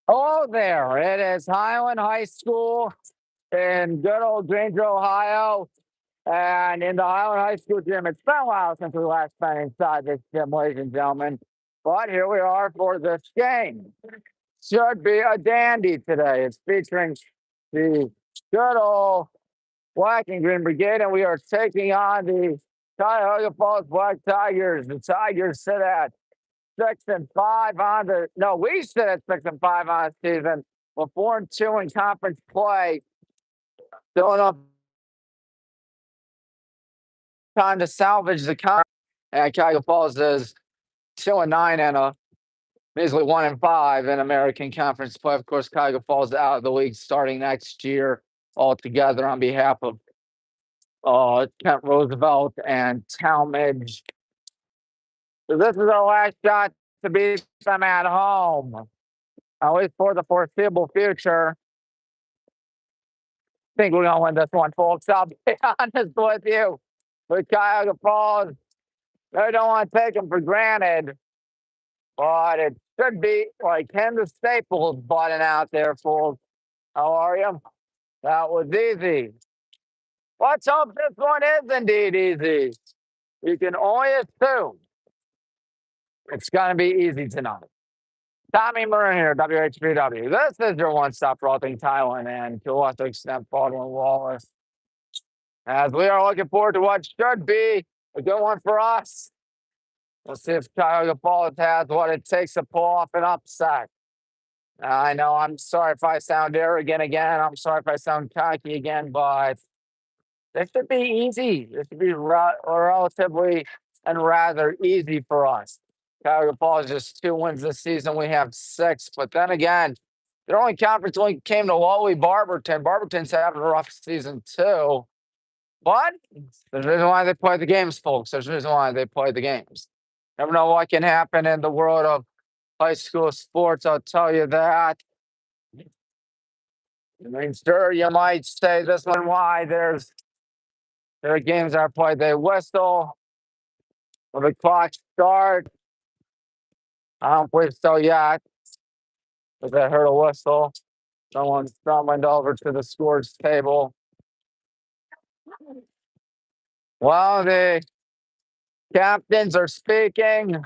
Hello there. It is Highland High School in good old Granger, Ohio. And in the Highland High School gym, it's been a while since we last been inside this gym, ladies and gentlemen. But here we are for this game. Should be a dandy today. It's featuring the good old Black and Green Brigade, and we are taking on the Cuyahoga Falls Black Tigers. The Tigers sit at 6-5 on the we sit at 6-5 on the season. We're 4-2 in conference play. Still enough time to salvage the conference. And Cuyahoga Falls is 2-9 and a measly 1-5 in American Conference play. Of course, Cuyahoga Falls out of the league starting next year altogether on behalf of Kent Roosevelt and Talmadge. So this is our last shot to beat them at home, at least for the foreseeable future. I think we're going to win this one, folks. I'll be honest with you. With Cuyahoga Falls, they don't want to take them for granted, but it should be like Kansas Staples button out there, folks. How are you? That was easy. Let's hope this one is indeed easy. You can only assume it's going to be easy tonight. Tommy Murray here, WHBW. This is your one-stop for all things Thailand and to a lesser extent Baldwin Wallace. As we are looking forward to what should be a good one for us. We'll see if Cuyahoga Falls has what it takes to pull off an upset. I know I'm sorry if I sound arrogant again. I'm sorry if I sound cocky again, but this should be easy. This should be relatively and rather easy for us. Cuyahoga Falls just 2 wins this season. We have 6. But then again, their only conference only came to lowly Barberton. Barberton's having a rough season too. But there's a reason why they play the games, folks. There's a reason why they play the games. Never know what can happen in the world of high school sports, I'll tell you that. I mean, sure, you might say this one why there are games that are played, they whistle when the clock starts. I don't believe so yet. But I heard a whistle. Someone's summoned over to the scores table. Well, the captains are speaking.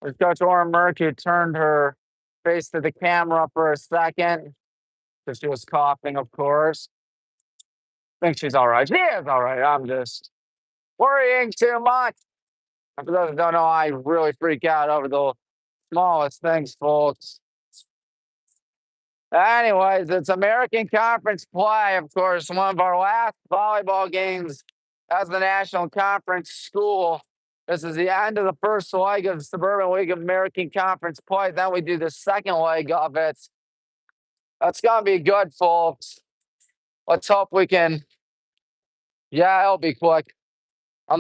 There's Coach Orrin Merck, who turned her face to the camera for a second because she was coughing, of course. I think she's all right. She is all right. I'm just worrying too much. For those who don't know, I really freak out over the smallest things, folks. Anyways, it's American Conference play, of course. One of our last volleyball games as the National Conference school. This is the end of the first leg of the Suburban League of American Conference play. Then we do the second leg of it. That's going to be good, folks. Let's hope we can. Yeah, it'll be quick. I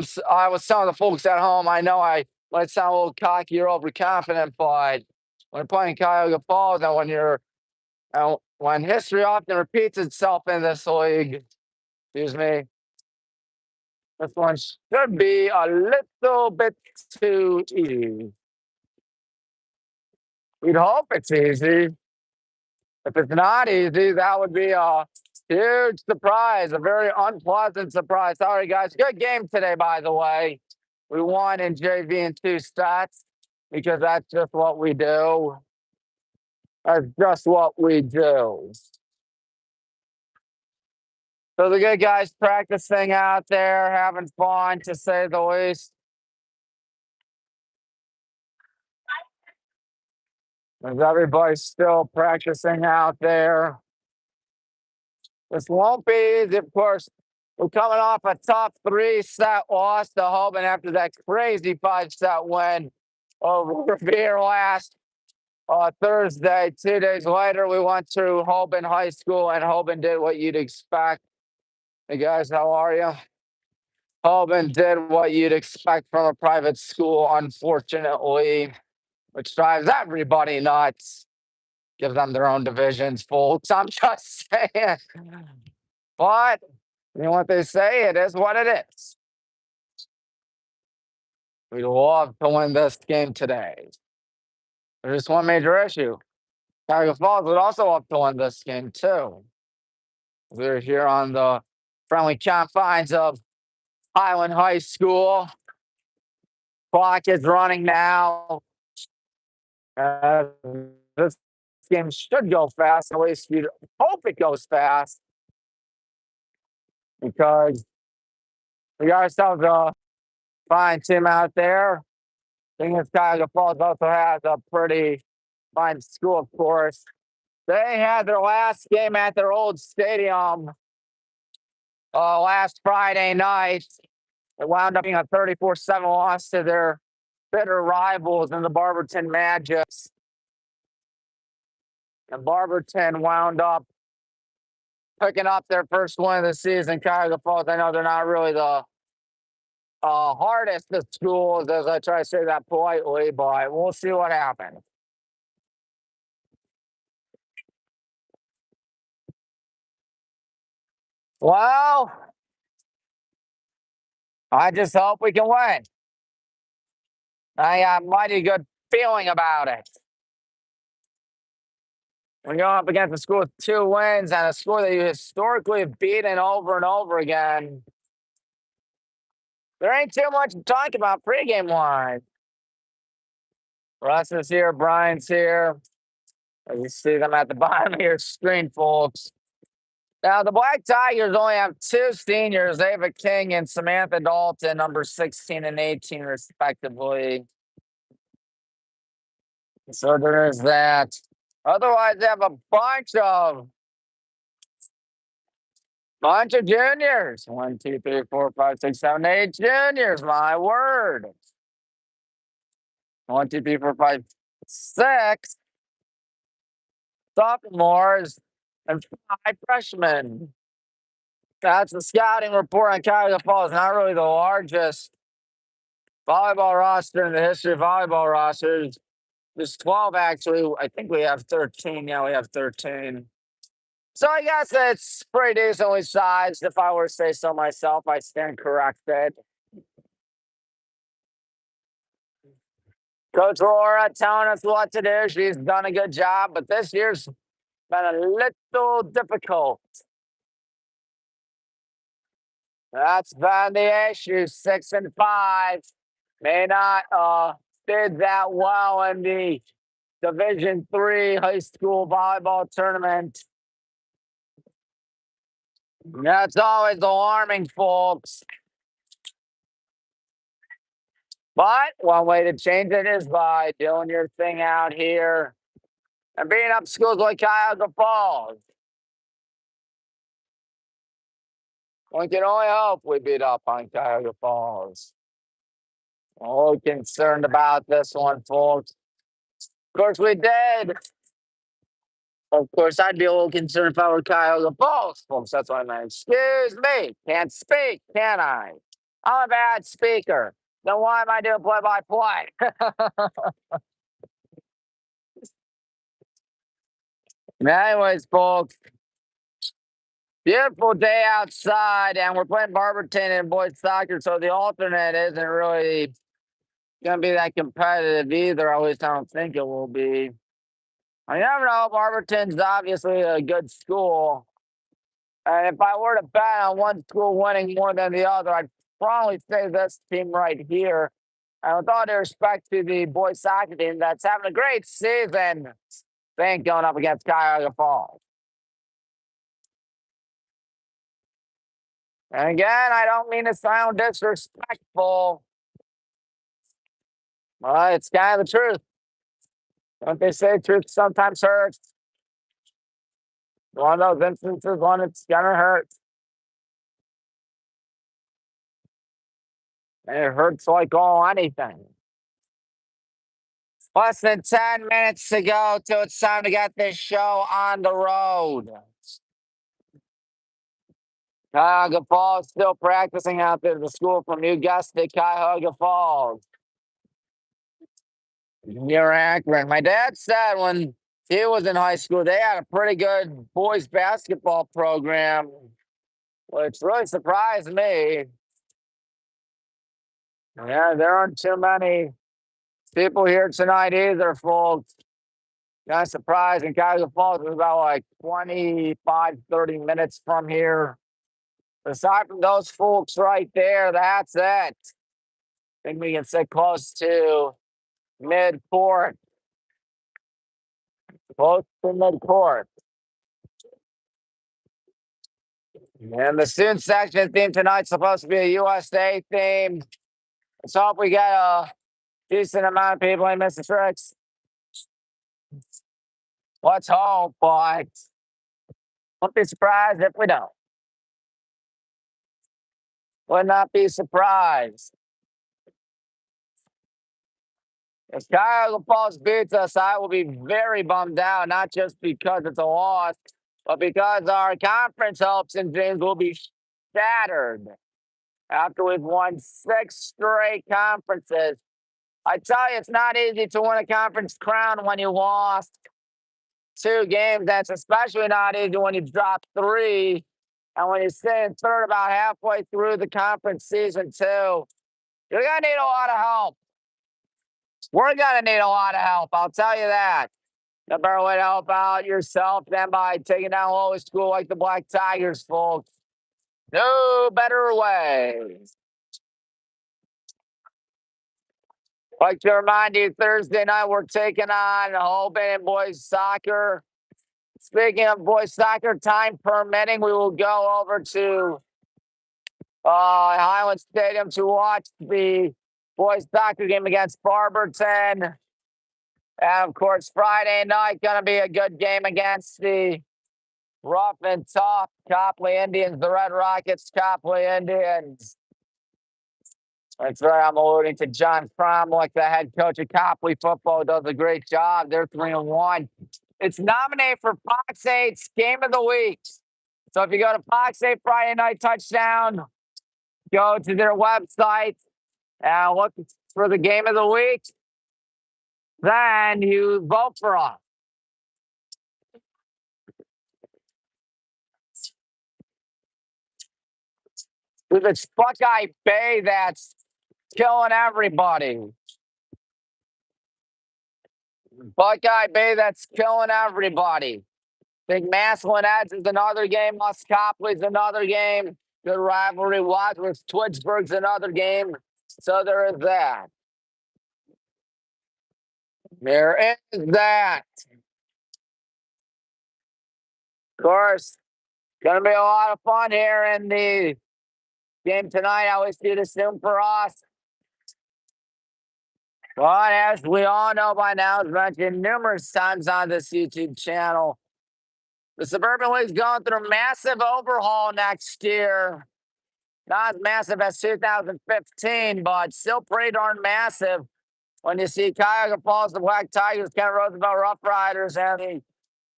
was telling the folks at home, I know I might sound a little cocky or overconfident, but when playing Cuyahoga Falls and when history often repeats itself in this league, excuse me, this one should be a little bit too easy. We'd hope it's easy. If it's not easy, that would be a huge surprise, a very unpleasant surprise. Sorry, guys. Good game today, by the way. We won in JV and 2 stats because that's just what we do. That's just what we do. So the good guys practicing out there, having fun, to say the least. Is everybody still practicing out there? This won't be easy, of course. We're coming off a tough 3-set loss to Hoban after that crazy 5-set win over Revere last Thursday. 2 days later, we went to Hoban High School, and Hoban did what you'd expect. Hey, guys, how are you? Hoban did what you'd expect from a private school, unfortunately, which drives everybody nuts. Give them their own divisions, folks. I'm just saying. But you know what they say, it is what it is. We'd love to win this game today. There's just one major issue. Cuyahoga Falls was also up to win this game, too. We're here on the friendly confines of Highland High School. Clock is running now. This game should go fast. At least you hope it goes fast, because we got ourselves a fine team out there. Thing is, Cuyahoga Falls also has a pretty fine school, of course. They had their last game at their old stadium last Friday night. It wound up being a 34-7 loss to their bitter rivals in the Barberton Magics. And Barberton wound up picking up their first win of the season. Cuyahoga Falls, I know they're not really the hardest of schools, as I try to say that politely, but we'll see what happens. Well, I just hope we can win. I got a mighty good feeling about it. We're going up against a school with 2 wins and a school that you historically have beaten over and over again. There ain't too much to talk about pregame wise. Russ is here, Brian's here. You see them at the bottom of your screen, folks. Now, the Black Tigers only have 2 seniors, Ava King and Samantha Dalton, number 16 and 18, respectively. So there is that. Otherwise, they have a bunch of juniors. 1, 2, 3, 4, 5, 6, 7, 8 juniors. My word. 1, 2, 3, 4, 5, 6 sophomores and 5 freshmen. That's the scouting report on Cuyahoga Falls. Not really the largest volleyball roster in the history of volleyball rosters. There's 12 actually. I think we have 13. Yeah, we have 13. So I guess it's pretty decently sized. If I were to say so myself, I stand corrected. Coach Laura telling us what to do. She's done a good job, but this year's been a little difficult. That's been the issue. 6 and 5. May not did that well in the Division III high school volleyball tournament. That's always alarming, folks. But one way to change it is by doing your thing out here and beating up schools like Cuyahoga Falls. We can only hope we beat up on Cuyahoga Falls. I'm a little concerned about this one, folks. Of course, we did. Of course, I'd be a little concerned if I were Cuyahoga Falls, folks. That's what I meant. Excuse me. Can't speak, can I? I'm a bad speaker. Then why am I doing play-by-play? Anyways, folks, beautiful day outside, and we're playing Barberton in boys soccer, so the alternate isn't really going to be that competitive either. At least I don't think it will be. I never know. Barberton's obviously a good school. And if I were to bet on one school winning more than the other, I'd probably say this team right here. And with all due respect to the boys soccer team that's having a great season, they ain't going up against Cuyahoga Falls. And again, I don't mean to sound disrespectful, but it's kind of the truth. Don't they say truth sometimes hurts? One of those instances when it's gonna hurt. And it hurts like all anything. Less than 10 minutes to go till it's time to get this show on the road. Cuyahoga Falls still practicing out there at the school from you guessed it, Cuyahoga Falls. You're accurate. My dad said when he was in high school, they had a pretty good boys basketball program, which really surprised me. Yeah, there aren't too many people here tonight either, folks. Not surprising. Cuyahoga Falls is about like 25, 30 minutes from here. Aside from those folks right there, that's it. I think we can sit close to mid-court. Close to mid-court. And the student section theme tonight's supposed to be a USA theme. Let's hope we get a decent amount of people in Mr. Tricks. Let's hope, but won't be surprised if we don't. Would not be surprised. If Cuyahoga Falls beats us, I will be very bummed out, not just because it's a loss, but because our conference hopes and dreams will be shattered after we've won 6 straight conferences. I tell you, it's not easy to win a conference crown when you lost 2 games. That's especially not easy when you drop 3 and when you sit in third about halfway through the conference season, too. You're going to need a lot of help. We're going to need a lot of help, I'll tell you that. The better way to help out yourself than by taking down low school like the Black Tigers, folks. No better way. Like to remind you, Thursday night we're taking on Holden boys soccer. Speaking of boys soccer, time permitting, we will go over to Highland Stadium to watch the boys soccer game against Barberton. And of course, Friday night gonna be a good game against the rough and tough Copley Indians, the Red Rockets, Copley Indians. That's right. I'm alluding to John Cromwell, the head coach of Copley football, does a great job. They're 3-1. It's nominated for Fox 8's Game of the Week. So if you go to Fox 8 Friday Night Touchdown, go to their website and look for the Game of the Week, then you vote for us. With it's Buckeye Bay that's killing everybody. Buckeye Bay that's killing everybody. Big Maslin Eds is another game. Los Copley's another game. Good rivalry. Wadsworth Twigsburg's another game. So there is that. There is that. Of course, gonna be a lot of fun here in the game tonight. I always do the same for us. But as we all know by now, as mentioned numerous times on this YouTube channel, the Suburban League's going through a massive overhaul next year. Not as massive as 2015, but still pretty darn massive when you see Cuyahoga Falls, the Black Tigers, Kent Roosevelt Rough Riders, and the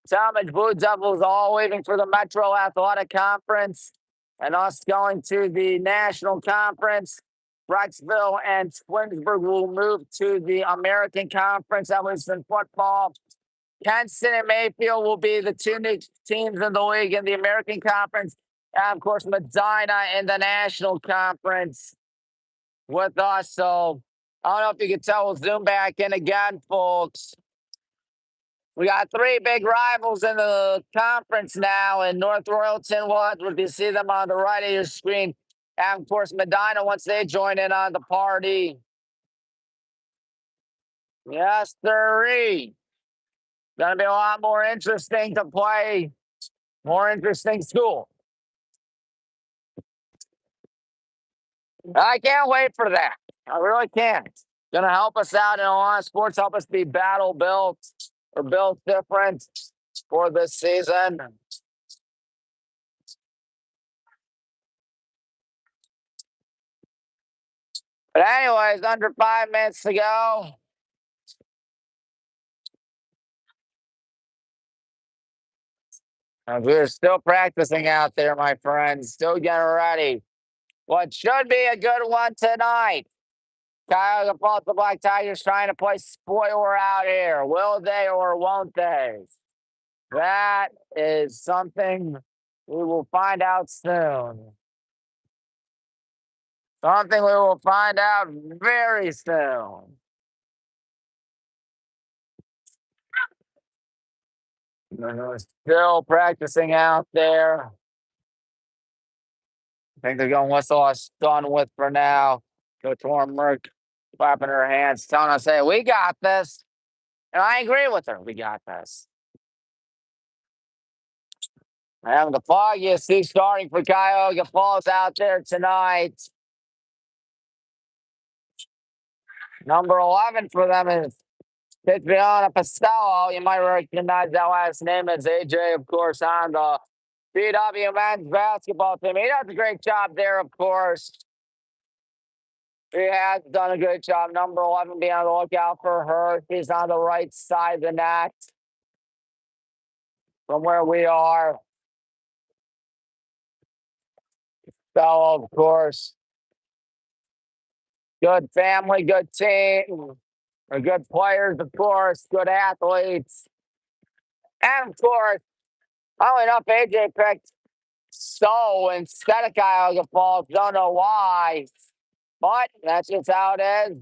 Talmadge Blue Devils all leaving for the Metro Athletic Conference, and us going to the National Conference. Brecksville and Twinsburg will move to the American Conference, at least in football. Kenston and Mayfield will be the 2 new teams in the league in the American Conference. And, of course, Medina in the National Conference with us. So, I don't know if you can tell, we'll zoom back in again, folks. We got 3 big rivals in the conference now in North Royalton, Wadsworth. You see them on the right of your screen. And, of course, Medina, once they join in on the party. Yes, sirree. Going to be a lot more interesting to play. More interesting school. I can't wait for that. I really can't. Going to help us out in a lot of sports, help us be battle built or built different for this season. But anyways, under 5 minutes to go. And we're still practicing out there, my friends. Still getting ready. What should be a good one tonight. Cuyahoga Falls, the Black Tigers trying to play spoiler out here. Will they or won't they? That is something we will find out soon. Something we will find out very soon. They're still practicing out there. I think they're going to whistle us done with for now. Coach Warmerk clapping her hands, telling us, hey, we got this. And I agree with her. We got this. And the foggiest see starting for Cuyahoga Falls out there tonight. Number 11 for them is Tiziana Pastello. You might recognize that last name as AJ, of course, on the BW men's basketball team. He does a great job there, of course. He has done a good job. Number 11, be on the lookout for her. She's on the right side of the net from where we are. So, of course, good family, good team, or good players, of course, good athletes. And, of course, funnily enough, AJ picked So instead of Cuyahoga Falls. Don't know why, but that's just how it is.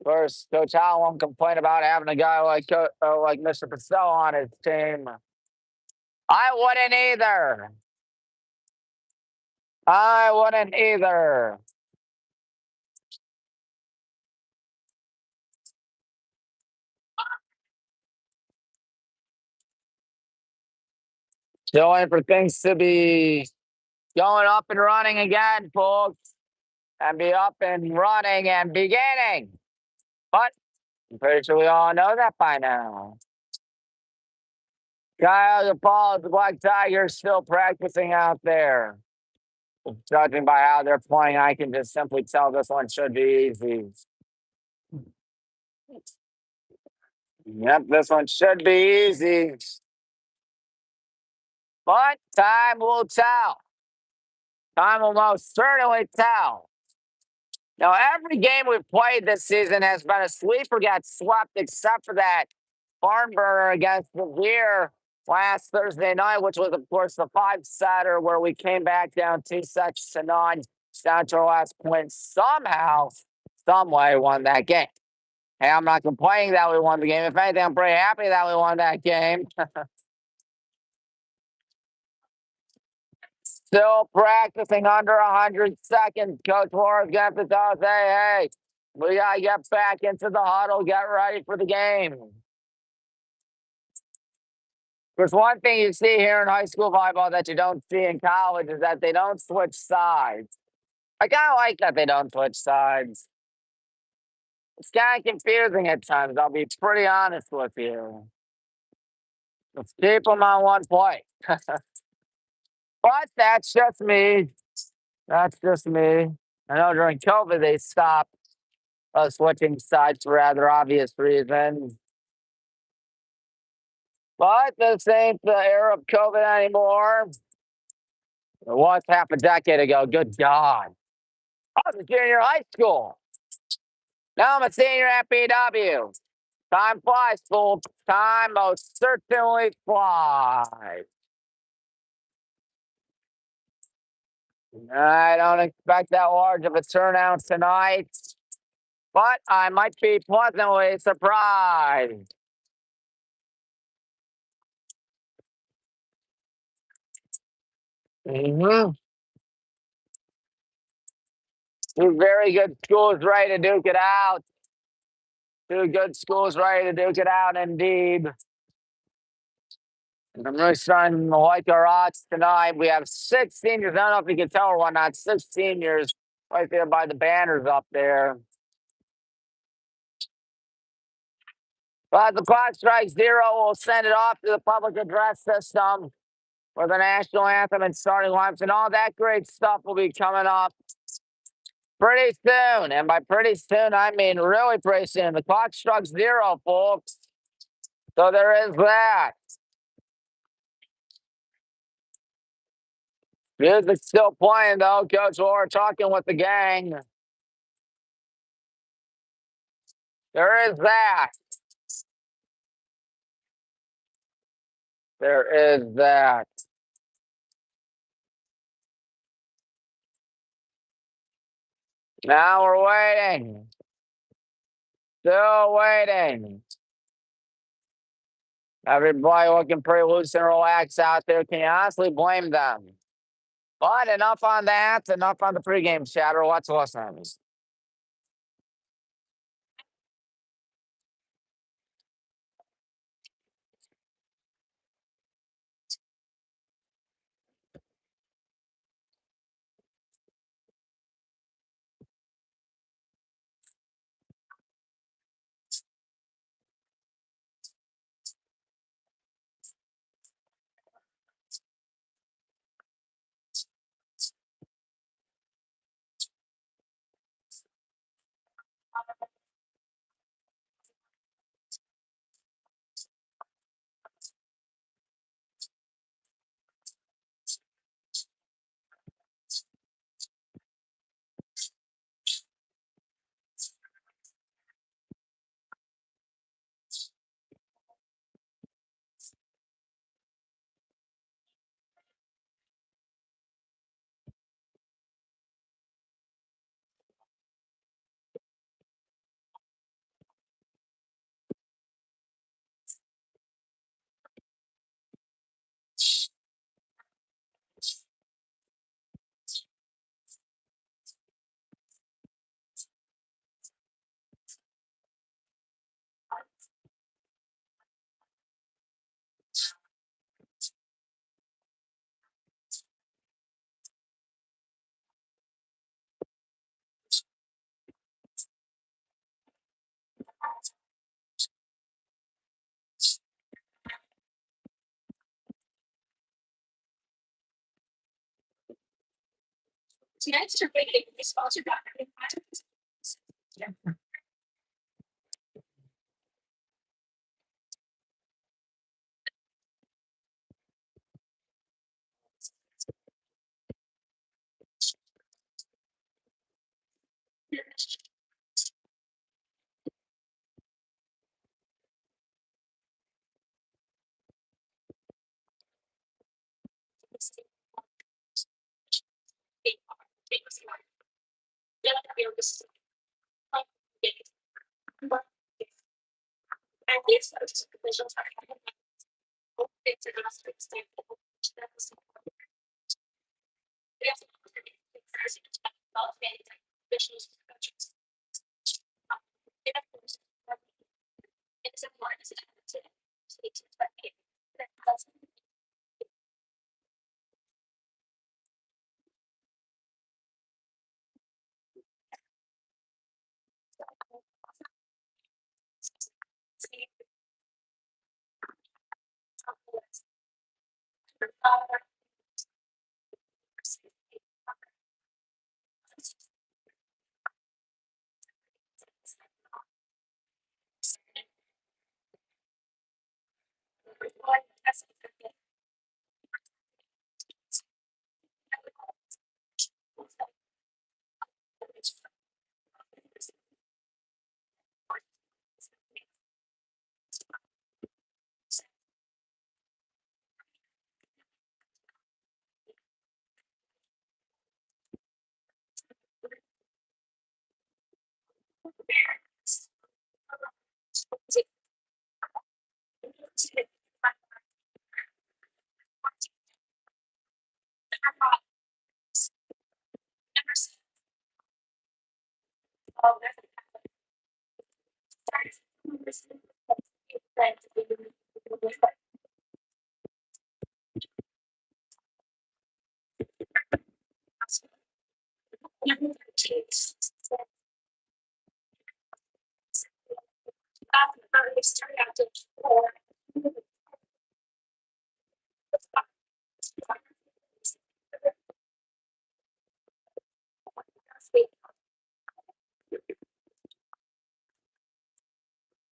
Of course, Coach Howell won't complain about having a guy like Mr. Pastello on his team. I wouldn't either. I wouldn't either. Still waiting for things to be going up and running again, folks. And be up and running and beginning. But I'm pretty sure we all know that by now. Cuyahoga Falls, the Black Tigers still practicing out there. Judging by how they're playing, I can just simply tell this one should be easy. Yep, this one should be easy. But time will tell. Time will most certainly tell. Now, every game we've played this season has been a sweeper, got swept, except for that barn burner against the Veer last Thursday night, which was, of course, the 5-setter where we came back down 2-9, down to our last point. Somehow, some way, won that game. Hey, I'm not complaining that we won the game. If anything, I'm pretty happy that we won that game. Still practicing under 100 seconds. Coach Warren's going to have to tell us, hey, we got to get back into the huddle, get ready for the game. There's one thing you see here in high school volleyball that you don't see in college is that they don't switch sides. I kind of like that they don't switch sides. It's kind of confusing at times, I'll be pretty honest with you. Let's keep them on one play. But that's just me. That's just me. I know during COVID they stopped switching sides for rather obvious reasons. But this ain't the era of COVID anymore. It was half a decade ago. Good God. I was a junior high school. Now I'm a senior at BW. Time flies, fool. Time most certainly flies. I don't expect that large of a turnout tonight, but I might be pleasantly surprised. Mm-hmm. Two very good schools ready to duke it out. Two good schools ready to duke it out, indeed. I'm really starting to like our odds tonight. We have 6 seniors. I don't know if you can tell or whatnot. 6 seniors right there by the banners up there. But the clock strikes 0. We'll send it off to the public address system for the national anthem and starting lineups and all that great stuff will be coming up pretty soon. And by pretty soon, I mean really pretty soon. The clock struck 0, folks. So there is that. Music's still playing, though. Coach Orr talking with the gang. There is that. There is that. Now we're waiting. Still waiting. Everybody looking pretty loose and relaxed out there. Can you honestly blame them? But enough on that. Enough on the pregame chatter. Let's listen.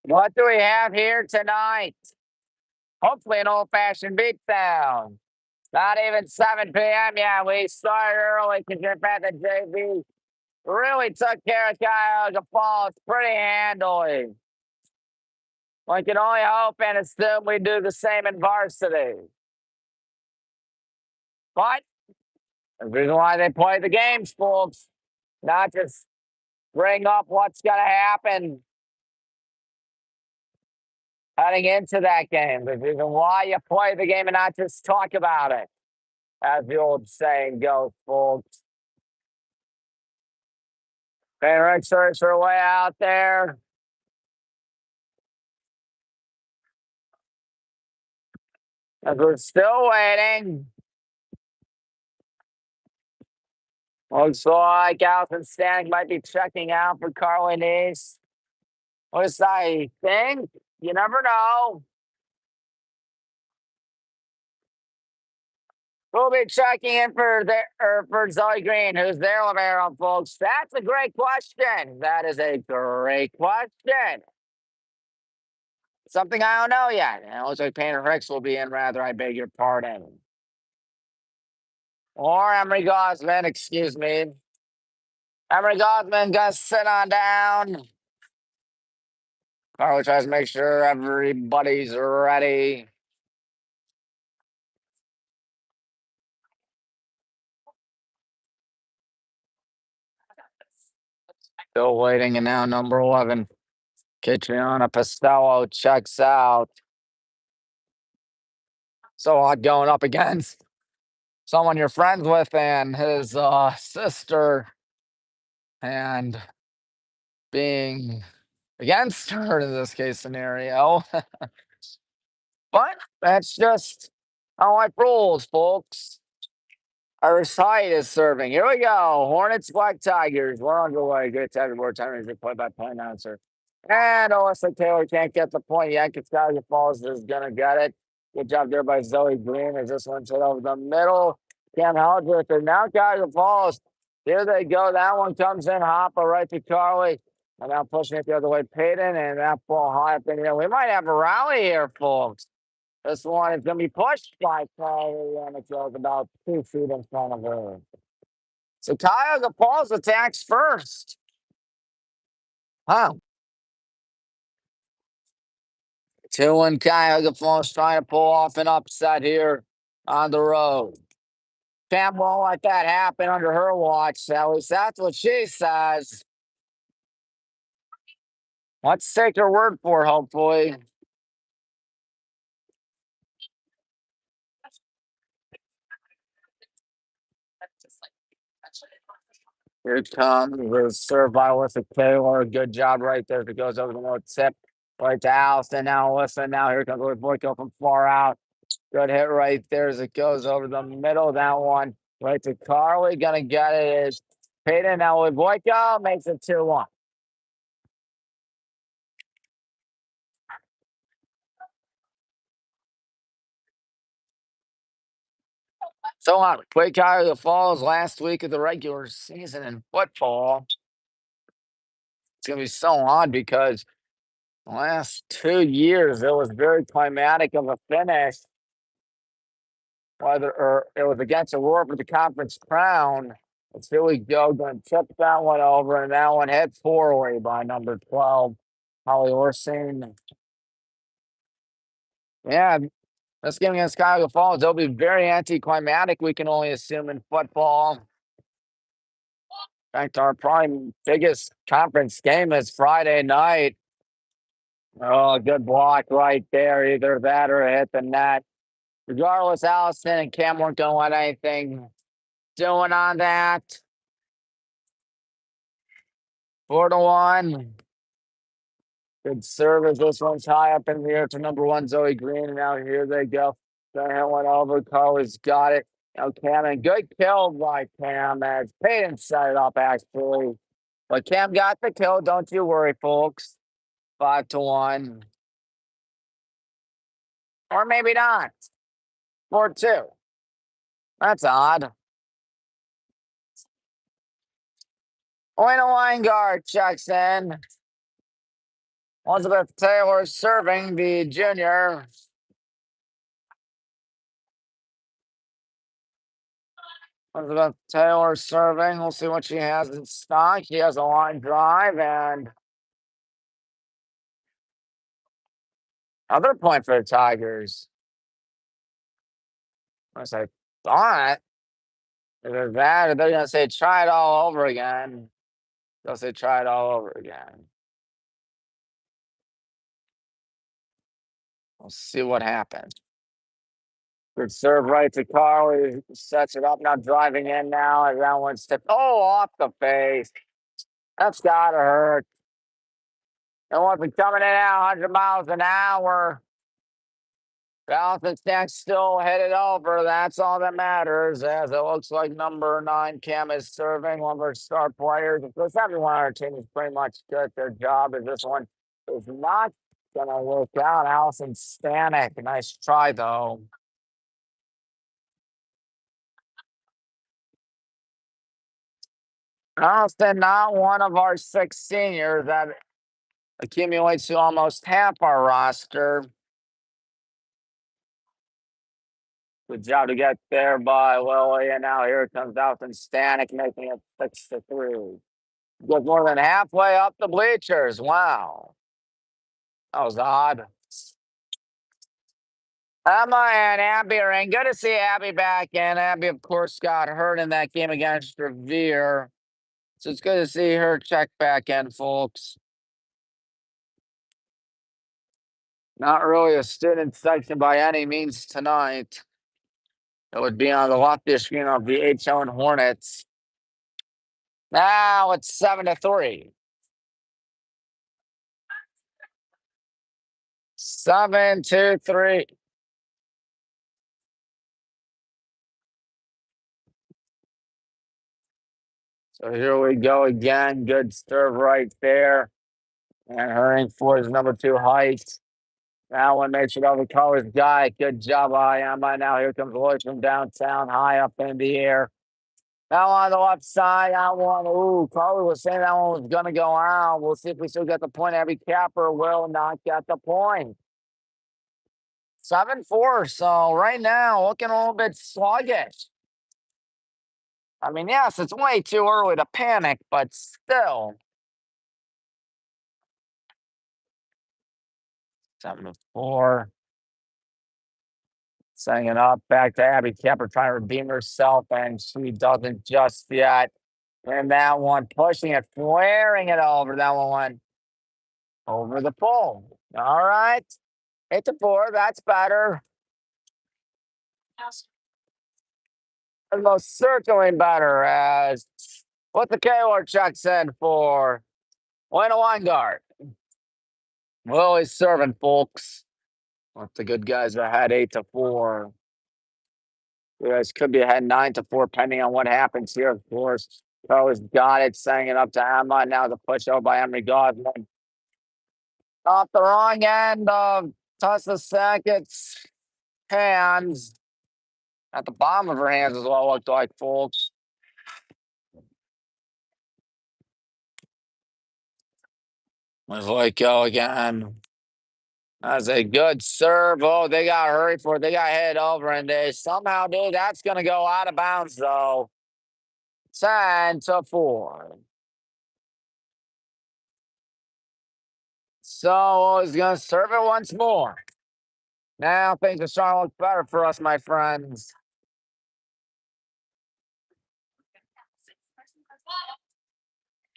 What do we have here tonight? Hopefully an old-fashioned beatdown. Not even 7 p.m. yet. We started early because your bet the JV really took care of Cuyahoga Falls pretty handily. We can only hope and assume we do the same in varsity. But the reason why they play the games, folks, not just bring up what's going to happen heading into that game. There's reason why you play the game and not just talk about it, as the old saying goes, folks. Parents search their way out there. As we're still waiting. Looks like Alton Stanek might be checking out for Carly Nice. At least I think. You never know. We'll be checking in for Zoe Green, who's their libero, folks. That's a great question. That is a great question. Something I don't know yet. And it looks like Painter Hicks will be in, rather, I beg your pardon. Or Emery Gosman, excuse me. Emery Gosman gonna sit on down. Carly tries to make sure everybody's ready. Still waiting, and now number 11, Catriona Pastello checks out. So odd going up against someone you're friends with and his sister, and being against her in this case scenario. But that's just how life rules, folks. Irish Height is serving. Here we go. Hornets, Black Tigers. We're underway. Good to have your board time. Play-by-play announcer. And Alyssa Taylor can't get the point yet. Cuyahoga Falls is going to get it. Good job there by Zoe Green as this one's hit over the middle. Cam Haldreth. And now Cuyahoga Falls. Here they go. That one comes in. Hopper right to Carly. And now pushing it the other way. Payton. And that ball high up in here. We might have a rally here, folks. This one is going to be pushed by Carly, and it goes about 2 feet in front of her. So Cuyahoga Falls attacks first. Huh. 2-1 Cuyahoga Falls trying to pull off an upset here on the road. Cam won't let that happen under her watch. At least that's what she says. Let's take her word for it, hopefully. Here comes the serve by Alyssa Taylor. Good job right there. If it goes over the low tip. Right to Allison. Now Alyssa. Now here comes Boyko from far out. Good hit right there as it goes over the middle. That one right to Carly. Gonna get it is Payton. Now with Boyko makes it 2-1. So on, played Cuyahoga Falls last week of the regular season in football. It's gonna be so odd because the last 2 years it was very climatic of a finish. Whether or it was against Aurora for the conference crown. Let's here we go. Going to tip that one over, and that one hit forward by number 12, Holly Orsine. Yeah, this game against Cuyahoga Falls, they'll be very anticlimactic, we can only assume, in football. In fact, our prime biggest conference game is Friday night. Oh, good block right there. Either that or hit the net. Regardless, Allison and Cam weren't going to let anything doing on that. 4-1. Good service. This one's high up in the air to number 1, Zoe Green. And now here they go. They went over. Carly's got it. Now Cam, and good kill by Cam as Payton set it up, actually. But Cam got the kill. Don't you worry, folks. 5-1. Or maybe not. 4-2. That's odd. Oina Weingart checks in. Elizabeth Taylor serving, the junior. Elizabeth Taylor serving. We'll see what she has in stock. She has a line drive and other point for the Tigers. I say thought. Either that or they're gonna say try it all over again. They'll say try it all over again. We'll see what happens. Good serve right to Carly. Sets it up. Now driving in now. And that one stepped. Oh, off the face. That's got to hurt. And won't be coming in at 100 miles an hour. Balancing stack still headed over. That's all that matters. As it looks like number 9 Cam is serving, one of our star players. Of course, everyone on our team is pretty much good at their job. As this one is not going to work out. Allison Stanek. Nice try, though. Allison, not one of our 6 seniors that accumulates to almost half our roster. Good job to get there by Lily, and now here comes Allison Stanek making it 6-3. Goes more than halfway up the bleachers. Wow. That was odd. Emma and Abby are in. Good to see Abby back in. Abby, of course, got hurt in that game against Revere. So it's good to see her check back in, folks. Not really a student section by any means tonight. It would be on the left screen of the H.O. Hornets. Now it's 7-3. 7-3. So here we go again. Good serve right there. And hurrying for his number 2 height. That one makes it over Color's guy. Good job, Emma. Now here comes Lloyd from downtown, high up in the air. Now on the left side, that one. Ooh, Carly was saying that one was going to go out. We'll see if we still get the point. Abby Capper will not get the point. 7-4. So right now, looking a little bit sluggish. I mean, yes, it's way too early to panic, but still. 7-4. Setting it up back to Abby Kemper trying to redeem herself, and she doesn't just yet. And that one pushing it, flaring it over. That one went over the pole. All right. 8-4. That's better. And most certainly better as what the Kaylor checks in for Lena Weingart. Willie's serving, folks. What the good guys are ahead 8-4. You guys could be ahead 9-4, depending on what happens here, of course. Always got it, setting it up to Emma. Now the push over by Emery Godwin. Off the wrong end of Tussa Sackett's hands. At the bottom of her hands is what it looked like, folks. Was like go again. That's a good serve. Oh, they got hurried for it. They got head over, and they somehow do. That's going to go out of bounds, though. 10-4. So he's going to serve it once more. Now things are starting to look better for us, my friends.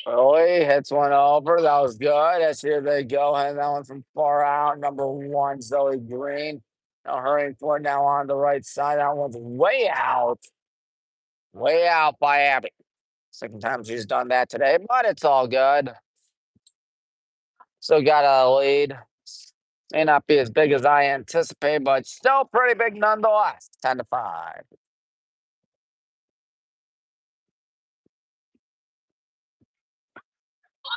Early hits one over. That was good. As here they go. And that one from far out. Number 1, Zoe Green. Now hurrying for it now on the right side. That one's way out. Way out by Abby. Second time she's done that today, but it's all good. Still got a lead. May not be as big as I anticipate, but still pretty big nonetheless. 10-5.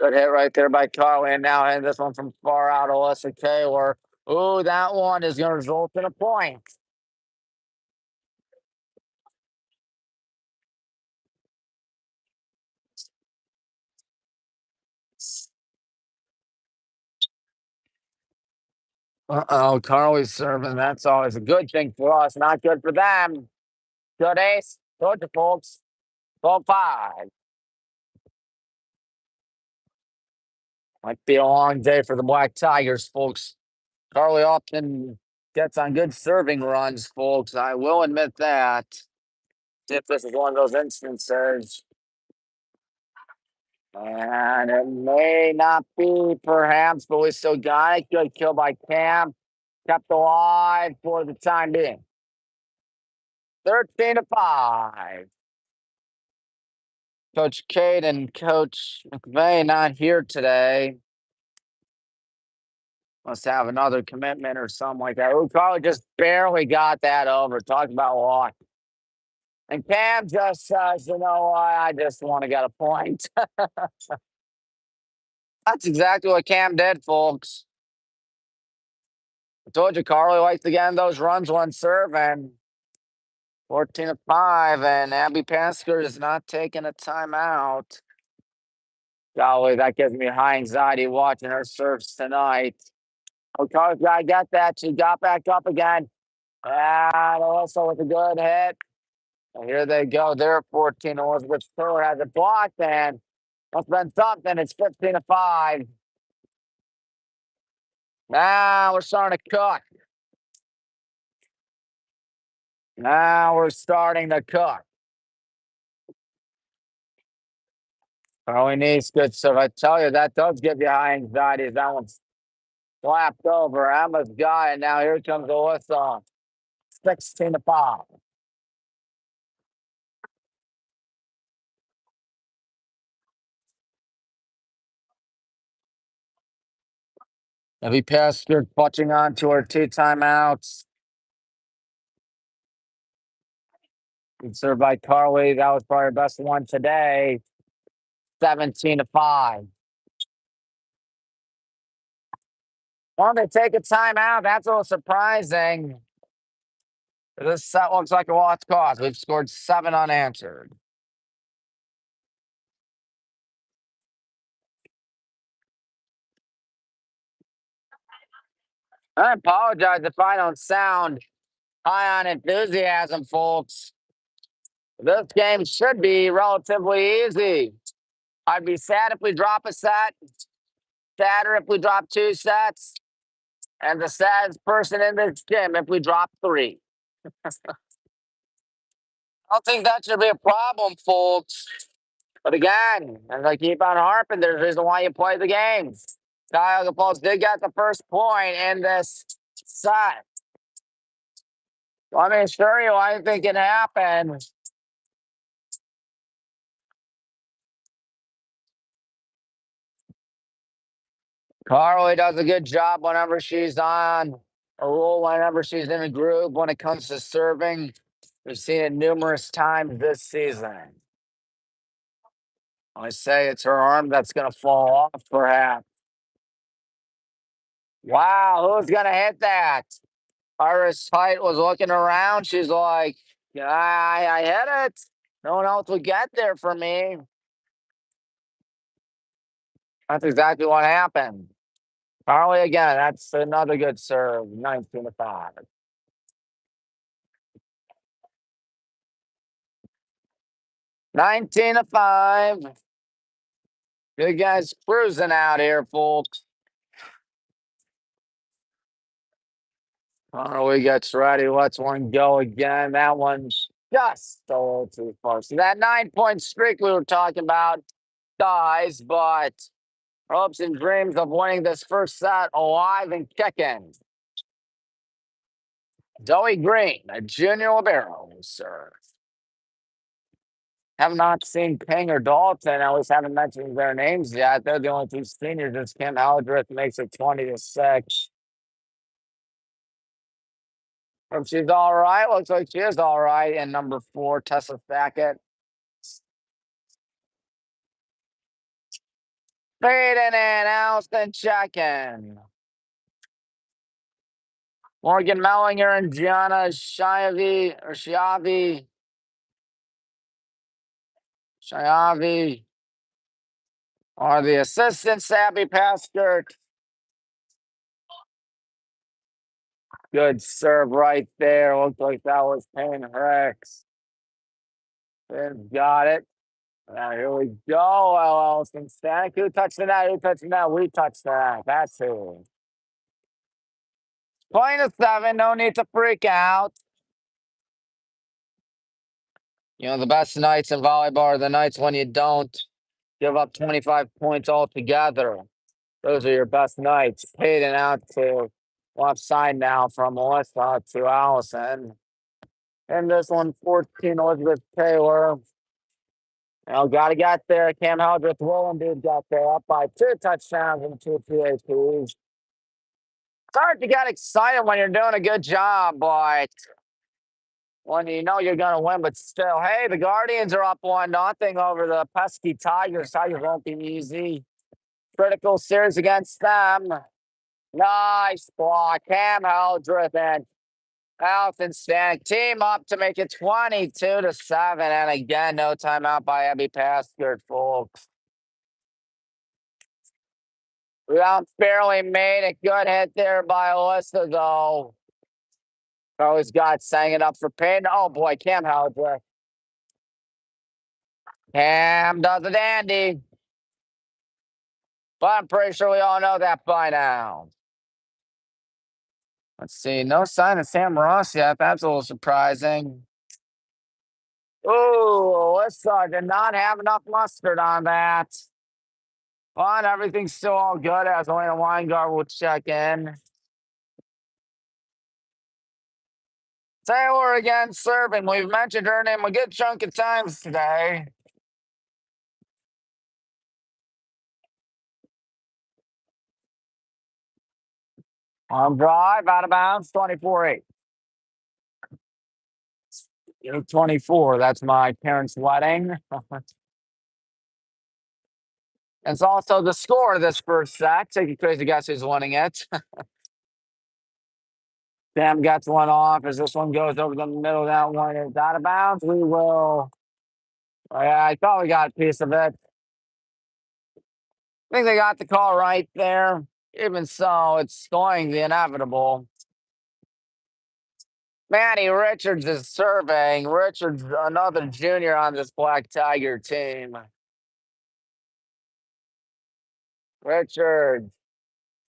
Good hit right there by Carly. And now in this one from far out, Alyssa Kaylor. Ooh, that one is going to result in a point. Uh-oh, Carly's serving. That's always a good thing for us. Not good for them. Good ace. Told you, folks. 12-5. Might be a long day for the Black Tigers, folks. Carly often gets on good serving runs, folks. I will admit that. If this is one of those instances. And it may not be, perhaps, but we still got it. Good kill by Cam. Kept alive for the time being. 13-5. Coach Cade and Coach McVeigh not here today. Must have another commitment or something like that. We probably just barely got that over. Talk about luck. And Cam just says, you know what? I just want to get a point. That's exactly what Cam did, folks. I told you Carly liked to get in those runs when serving. 14-5, and Abby Pasker is not taking a timeout. Golly, that gives me high anxiety watching her serves tonight. Okay, I got that. She got back up again. And also with a good hit. And here they go. They're 14. Elizabeth Stewart has it blocked, and that's been something. It's 15-5. Now we're starting to cook. Now we're starting to cook. Carly needs good stuff. I tell you, that does give you high anxiety. That one's slapped over. Emma's got it. Now here comes Alyssa. 16-5. Abby Pasker clutching on to her 2 timeouts. Good serve by Carly. That was probably her best one today. 17-5. Well, they take a timeout. That's a little surprising. This set looks like a lost cause. We've scored 7 unanswered. I apologize if I don't sound high on enthusiasm, folks. This game should be relatively easy. I'd be sad if we drop a set, sadder if we drop 2 sets, and the saddest person in this gym if we drop 3. I don't think that should be a problem, folks. But again, as I keep on harping, there's a reason why you play the games. Cuyahoga Falls did get the first point in this set. Let me assure you, I think it happened. Carly does a good job whenever she's on a roll, whenever she's in a groove when it comes to serving. We've seen it numerous times this season. I say it's her arm that's going to fall off, perhaps. Wow, who's going to hit that? Iris Height was looking around. She's like, yeah, I hit it. No one else would get there for me. That's exactly what happened. Carly again, that's another good serve. 19-5. 19-5. Good guys cruising out here, folks. Carly gets ready. Let's one go again. That one's just a little too far. So that 9-point streak we were talking about dies, but hopes and dreams of winning this first set alive and kicking. Zoe Green, a junior libero, sir. Have not seen Ping or Dalton. I always haven't mentioned their names yet. They're the only 2 seniors. This Kim Eldrith makes it 20-6. If she's all right, looks like she is all right. And number 4, Tessa Sackett. Fading in, Allison checking. Morgan Mellinger and Gianna Shiavi are the assistants. Abby Pasker. Good serve right there. Looks like that was Payne Rex. Got it. Now here we go. Allison Stanek. Who touched the net? Who touched the net? We touched the net. That's who. 20-7. No need to freak out. You know, the best nights in volleyball are the nights when you don't give up 25 points altogether. Those are your best nights. Paid and out to Left side now from Melissa to Allison. And this one, 14, Elizabeth Taylor. Got to get there. Cam Hildreth Willendude got there up by 2 touchdowns and 2 PATs. It's hard to get excited when you're doing a good job, but when you know you're going to win, but still, hey, the Guardians are up 1-0 over the pesky Tigers. Tigers won't be easy. Critical series against them. Nice block. Cam Hildreth and Allison Stanek team up to make it 22-7. And again, no timeout by Abby Paskert, folks. Rebound barely made it. Good hit there by Alyssa, though. Always got sang it up for Payton. Oh, boy, Cam Hildreth. Cam does a dandy. But I'm pretty sure we all know that by now. Let's see. No sign of Sam Ross yet. That's a little surprising. Ooh, Alyssa did not have enough mustard on that. But everything's still all good as Elena Weingart will check in. Taylor again serving. We've mentioned her name a good chunk of times today. On drive, out of bounds, 24-8. 24, that's my parents' wedding. It's also the score of this first set. Take a crazy guess who's winning it. Sam gets one off as this one goes over the middle of that one. It's out of bounds. We will. Yeah, I thought we got a piece of it. I think they got the call right there. Even so, it's going the inevitable. Manny Richards is serving. Richards, another junior on this Black Tiger team. Richards.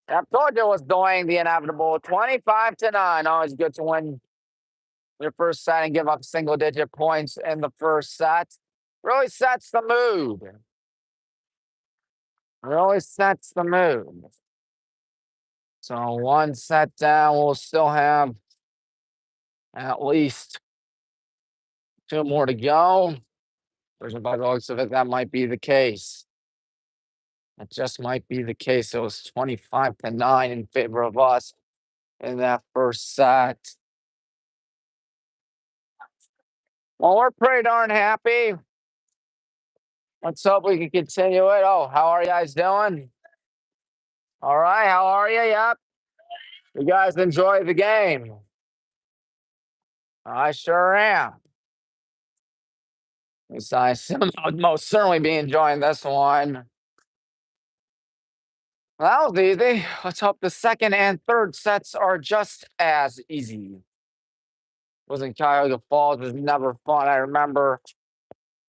I told you it was doing the inevitable. 25-9. Always good to win your first set and give up single-digit points in the first set. Really sets the mood. Really sets the mood. So 1 set down, we'll still have at least 2 more to go. There's by the looks of it, that might be the case. That just might be the case. It was 25-9 in favor of us in that first set. Well, we're pretty darn happy. Let's hope we can continue it. Oh, how are you guys doing? All right, how are you? Yep. You guys enjoy the game? I sure am. I would most certainly be enjoying this one. Well, that was easy. Let's hope the second and third sets are just as easy. Wasn't Cuyahoga Falls was never fun. I remember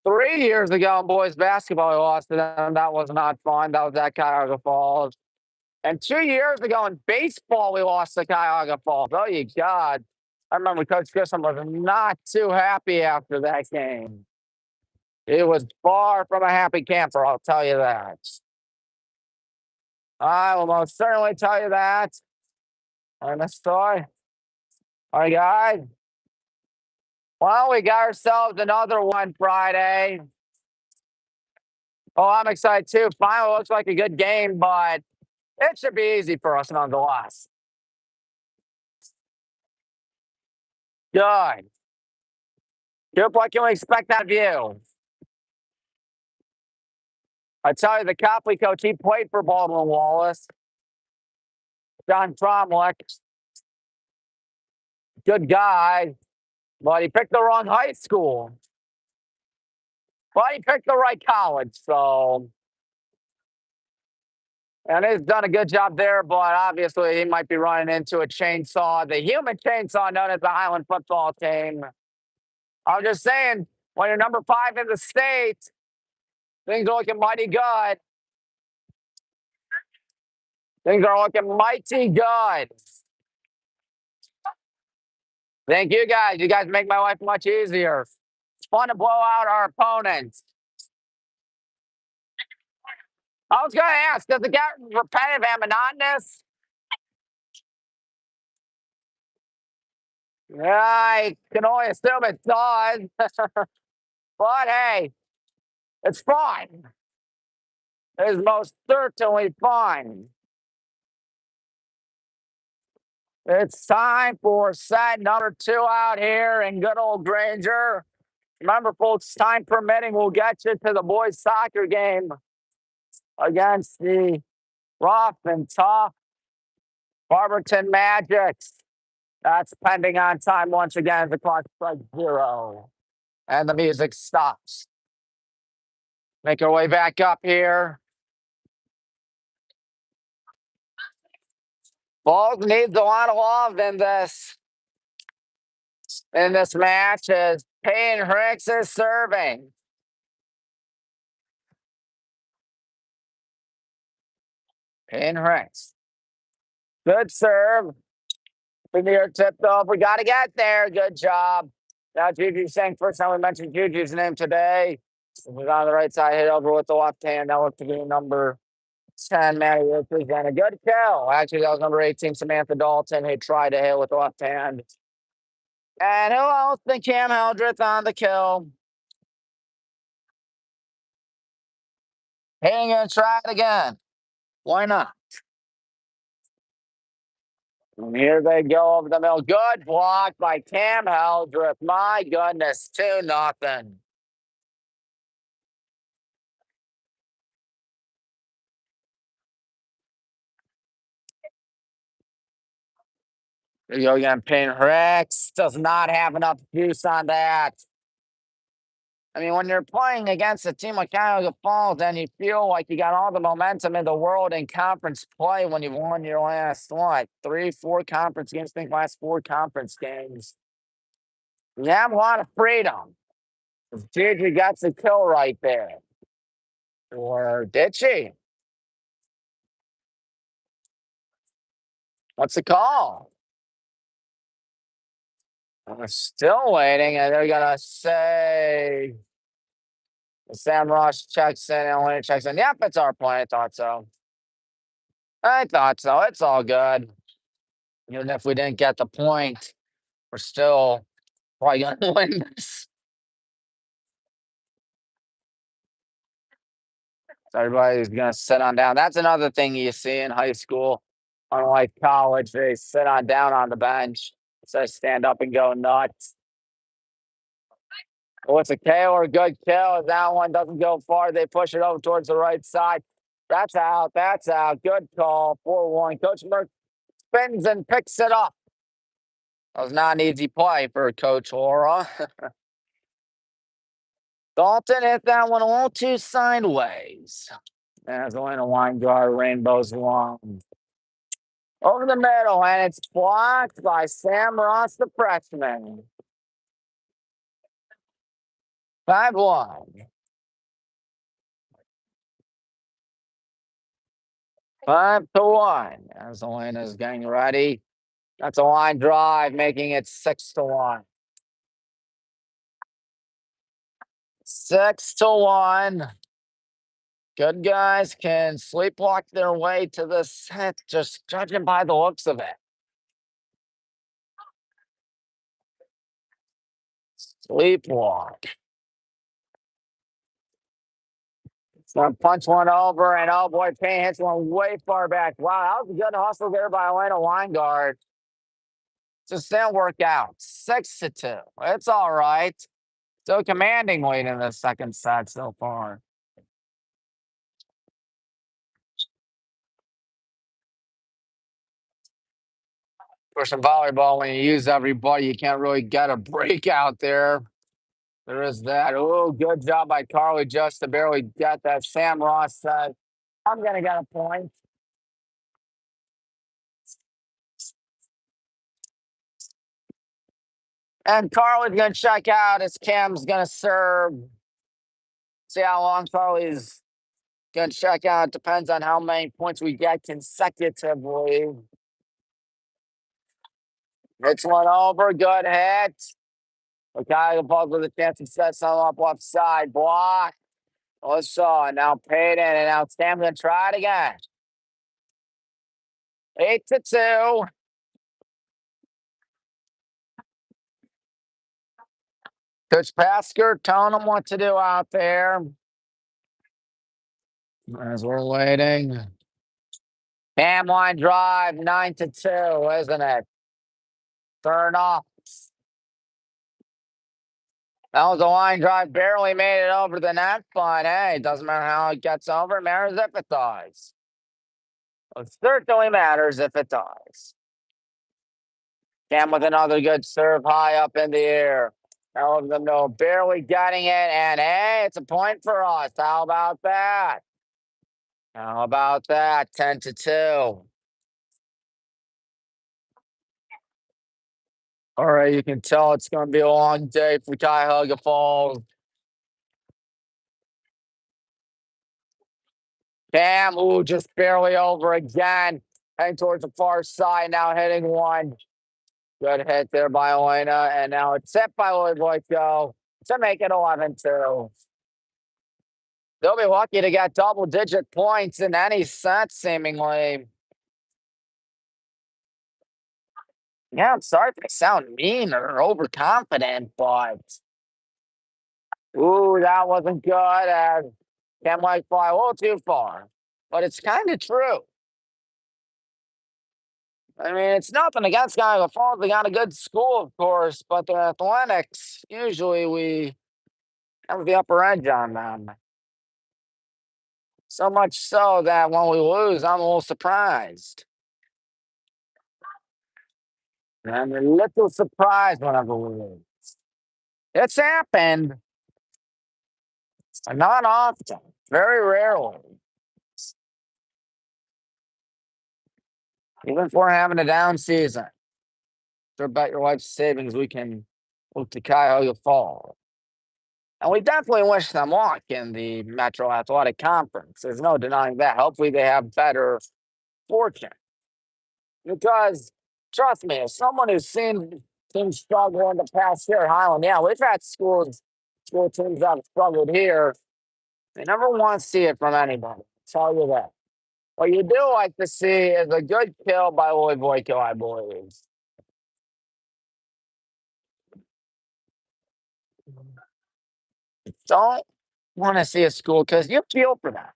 3 years ago in boys basketball, we lost to them. That was not fun. That was at Cuyahoga Falls. And 2 years ago in baseball, we lost to Cuyahoga Falls. Oh, you God. I remember Coach Grissom was not too happy after that game. He was far from a happy camper, I'll tell you that. I will most certainly tell you that. On this story. All right, guys. Well, we got ourselves another one Friday. Oh, I'm excited too. Finally looks like a good game, but it should be easy for us nonetheless. Good. Good. What can we expect out of you? I tell you, the Copley coach, he played for Baldwin Wallace. John Tromlick. Good guy, but he picked the wrong high school. But he picked the right college, so. And he's done a good job there, but obviously he might be running into a chainsaw, the human chainsaw known as the Highland football team. I'm just saying, when you're number 5 in the state, things are looking mighty good. Things are looking mighty good. Thank you guys. You guys make my life much easier. It's fun to blow out our opponents. I was going to ask, does it get repetitive and monotonous? Yeah, I can only assume it does. But hey, it's fine. It's most certainly fine. It's time for set number 2 out here in good old Granger. Remember, folks, time permitting, we'll get you to the boys' soccer game against the rough and tough Barberton Magics. That's pending on time once again. The clock strikes 0. And the music stops. Make our way back up here. Ball needs a lot of love in this match as Payne Hicks is serving. Payne Hicks. Good serve. Premier tipped off. We got to get there. Good job. Now Juju saying first time we mentioned Juju's name today. He was on the right side, hit over with the left hand. That looked to be number 10, Matty Richards, and a good kill. Actually, that was number 18, Samantha Dalton, who tried to hit with the left hand. And who else than Cam Hildreth on the kill? Hey, gonna try it again. Why not? And here they go over the middle. Good block by Cam Hildreth. My goodness, 2-0. There you go again. Payne Hicks does not have enough juice on that. I mean, when you're playing against a team like Cuyahoga Falls and you feel like you got all the momentum in the world in conference play when you've won your last, 3, 4 conference games, I think last 4 conference games, you have a lot of freedom. Gigi got the kill right there. Or did she? What's the call? We're still waiting, and they're going to say Sam Ross checks in, and Elena checks in. Yep, it's our play. I thought so. It's all good. Even if we didn't get the point, we're still probably going to win this. So everybody's going to sit on down. That's another thing you see in high school. Unlike college, they sit on down on the bench. So stand up and go nuts. What's a KO or a good kill? If that one doesn't go far, they push it over towards the right side. That's out. That's out. Good call. 4-1. Coach Merck spins and picks it up. That was not an easy play for Coach Laura. Dalton hit that one a little too sideways. As Elena Weingart rainbows along. Over the middle, and it's blocked by Sam Ross, the freshman. 5-1. 5-1. As Elena's getting ready. That's a line drive, making it 6-1. 6-1. Good guys can sleepwalk their way to the set, just judging by the looks of it. Sleepwalk. So punch one over, and oh boy, Payne hits one way far back. Wow, that was a good hustle there by Elena Weingart. Just didn't work out. 6-2. It's all right. Still commanding lead in the second set so far. For some volleyball, when you use everybody, you can't really get a break out there. There is that. Oh, good job by Carly just to barely get that. Sam Ross said, I'm going to get a point. And Carly's going to check out as Cam's going to serve. See how long Carly's going to check out. Depends on how many points we get consecutively. Hits one over. Good hit. Cuyahoga Falls with a chance to set some up left side. Block. Also, now Payton, and now Sam's going to try it again. 8-2. Coach Pasker telling them what to do out there. As we're waiting. Cam line drive, 9-2, isn't it? Turn off. That was a line drive, barely made it over the net, but hey, doesn't matter how it gets over, it matters if it does. It certainly matters if it does. Cam with another good serve high up in the air. No, barely getting it, and hey, it's a point for us. How about that? How about that? 10-2. All right, you can tell it's going to be a long day for Cuyahoga Falls. Cam, ooh, just barely over again. Heading towards the far side, now hitting one. Good hit there by Elena, and now it's set by Voico to make it 11-2. They'll be lucky to get double-digit points in any set, seemingly. Yeah, I'm sorry if I sound mean or overconfident, but ooh, that wasn't good. And Cam might fly a little too far, but it's kind of true. I mean, it's nothing against Cuyahoga Falls. They got a good school, of course, but the athletics, usually we have the upper edge on them. So much so that when we lose, I'm a little surprised. And I'm a little surprised whenever we lose. It's happened. Not often. Very rarely. Even if we're having a down season. So bet your life's savings we can look to Cuyahoga Falls. And we definitely wish them luck in the Metro Athletic Conference. There's no denying that. Hopefully they have better fortune. Because, trust me, as someone who's seen teams struggle in the past year at Highland, yeah, we've had school teams that have struggled here. They never want to see it from anybody. I'll tell you that. What you do like to see is a good kill by Lloyd Voico, I believe. Don't want to see a school because you feel for them.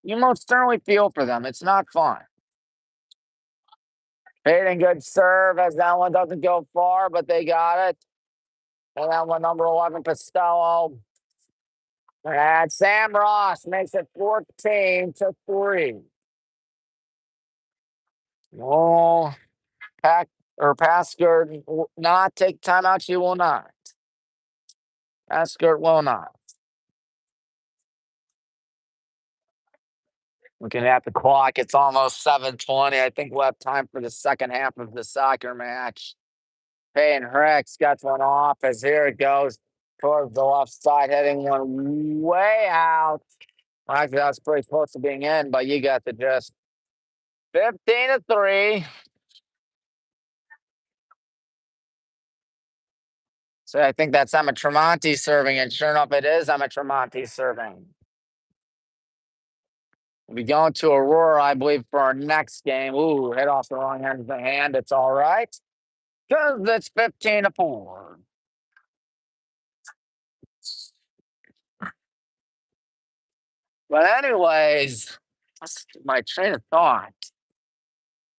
You most certainly feel for them. It's not fun. Hayden, good serve as that one doesn't go far, but they got it. And that one, number 11, Costello. And Sam Ross makes it 14-3. Oh, Pasker will not take timeout. She will not. Pasker will not. Looking at the clock, it's almost 7:20. I think we'll have time for the second half of the soccer match. Payne Rex got one off as here it goes towards the left side, heading one way out. Actually, that's pretty close to being in, but you got the gist. 15-3. So I think that's Emma Tremonti serving, and sure enough, it is Emma Tremonti serving. We'll be going to Aurora, I believe, for our next game. Ooh, hit off the wrong end of the hand. It's all right. Because it's 15-4. But anyways, that's my train of thought.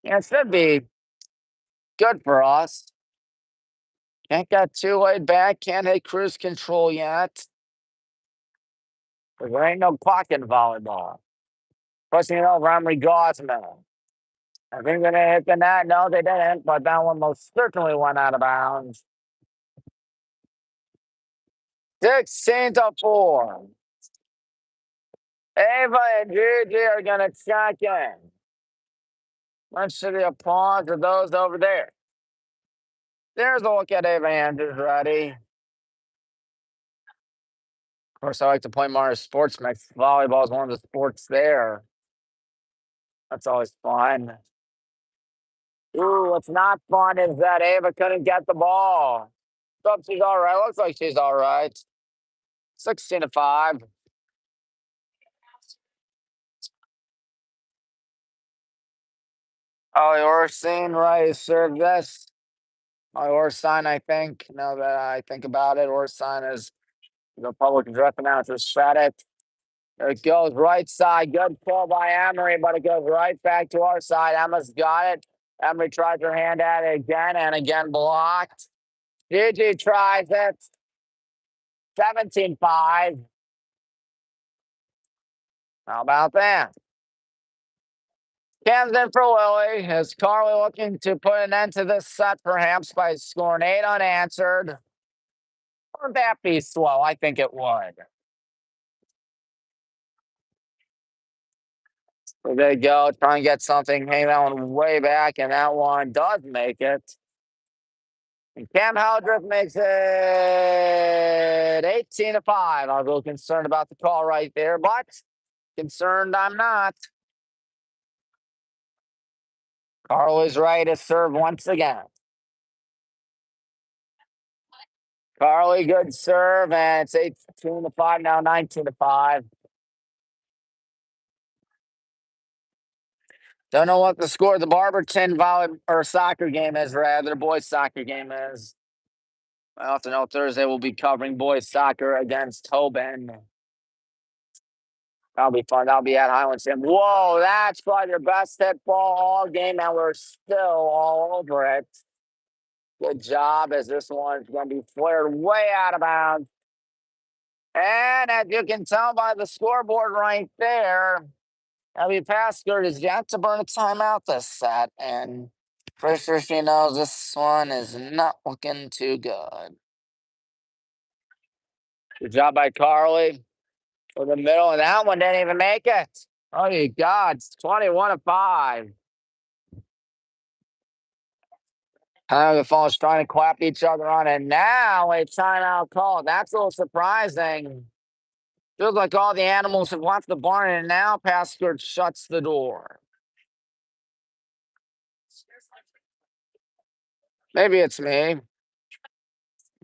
Yeah, it should be good for us. Can't get too laid back. Can't hit cruise control yet. There ain't no clock in volleyball. Pushing it over Emery Gosman. I think they're going to hit the net. No, they didn't, but that one most certainly went out of bounds. 16-4. Ava and Gigi are going to check in. Let's see the applause of those over there. There's a look at Ava Andrews ready. Of course, I like to play Mario Sports Mix. Volleyball is one of the sports there. That's always fun. Ooh, what's not fun is that Ava couldn't get the ball. So she's all right. Looks like she's all right. 16-5. Oh, you're seeing right. Serve this. My horse sign, I think. Now that I think about it, horse sign is the public address announcer said it. There it goes, right side. Good pull by Emery, but it goes right back to our side. Emma's got it. Emery tries her hand at it again and again blocked. Gigi tries it. 17-5. How about that? Cam's in for Lily. Is Carly looking to put an end to this set perhaps by scoring 8 unanswered? Would that be slow? I think it would. So there you go. Try and get something. Hang that one way back, and that one does make it. And Cam Haldreth makes it 18-5. I was a little concerned about the call right there, but concerned I'm not. Carly's ready to serve once again. Carly, good serve, and it's 18-5 now, 19-5. Don't know what the score of the Barberton volley or soccer game is, rather, boys soccer game is. I also know Thursday we'll be covering boys soccer against Tobin. That'll be fun. That'll be at Highland. Whoa, that's probably your best hit ball all game, and we're still all over it. Good job, as this one's going to be flared way out of bounds. And as you can tell by the scoreboard right there, Abby Paskert is yet to burn a timeout this set, and for sure she knows this one is not looking too good. Good job by Carly for the middle, and that one didn't even make it. Oh, you God, it's 21-5. The Falls trying to clap each other on, and now a timeout call. That's a little surprising. Feels like all the animals have left the barn, and now Paskert shuts the door. Maybe it's me.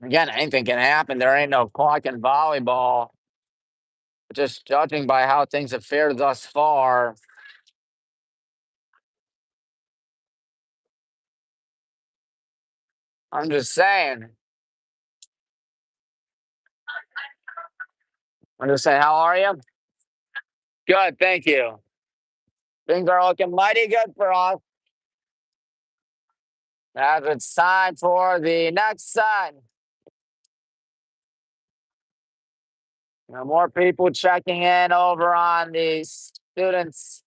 Again, anything can happen. There ain't no clock in volleyball. Just judging by how things have fared thus far. I'm just saying. How are you? Good, thank you. Things are looking mighty good for us. As it's time for the next set. More people checking in over on the students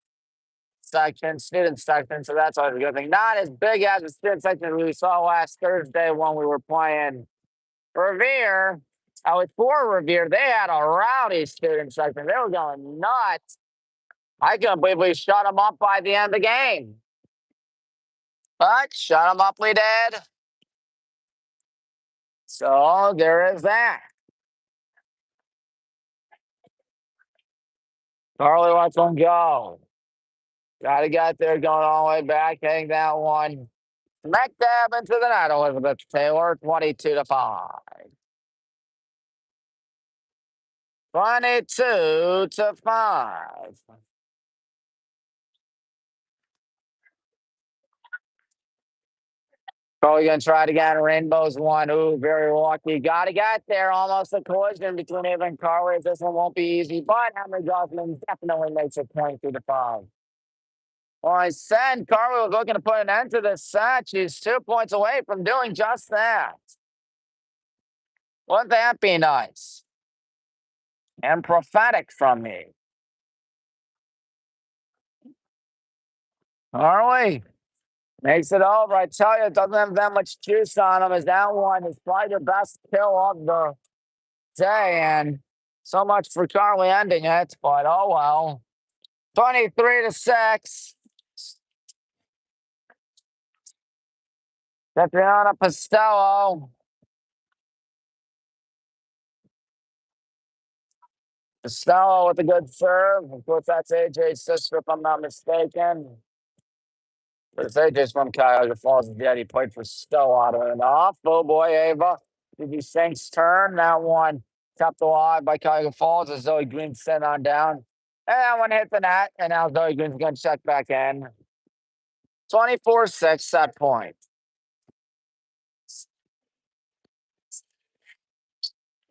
section, so that's always a good thing. Not as big as the student section we saw last Thursday when we were playing Revere. I was for Revere. They had a rowdy student section. They were going nuts. I couldn't believe we shut them up by the end of the game. But shut them up, we did. So there is that. Carly lets one go. Got to get there, going all the way back, hitting that one. Smack dab into the net, Elizabeth Taylor, 22-5. 22-5. Carly gonna try it again. Rainbow's one. Ooh, very lucky. Got to get there. Almost a collision between Ava and Carly. This one won't be easy, but Emery Goffman definitely makes it 22-5. Well, I said Carly was looking to put an end to this set. She's 2 points away from doing just that. Wouldn't that be nice? And prophetic from me. Carly makes it over. I tell you, it doesn't have that much juice on him, as that one is probably the best kill of the day. And so much for Carly ending it, but oh well. 23-6. Cipriana Pastello. Pastello with a good serve. Of course, that's AJ's sister, if I'm not mistaken. But it's AJ's from Cuyahoga Falls. Dad, he played for Stillwater and off. Oh boy, Ava. Did you Saints turn? That one kept alive by Cuyahoga Falls as Zoe Green sent on down. And that one hit the net, and now Zoe Green's going to check back in. 24-6 set point.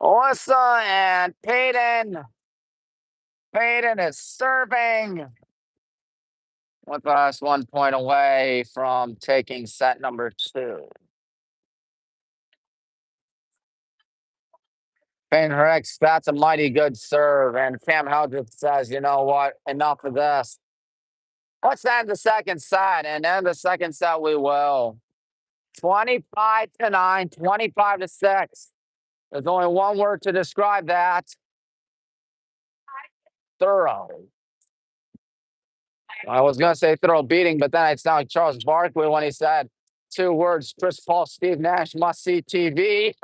Alyssa and Peyton. Peyton is serving with us 1 point away from taking set number 2. Peyton Hicks, that's a mighty good serve. And Cam Howard says, you know what? Enough of this. Let's end the second set. And end the second set we will. 25-9, 25-6. There's only one word to describe that. Thorough. I was going to say thorough beating, but then it sounded like Charles Barkley when he said 2 words, Chris Paul, Steve Nash, must-see TV.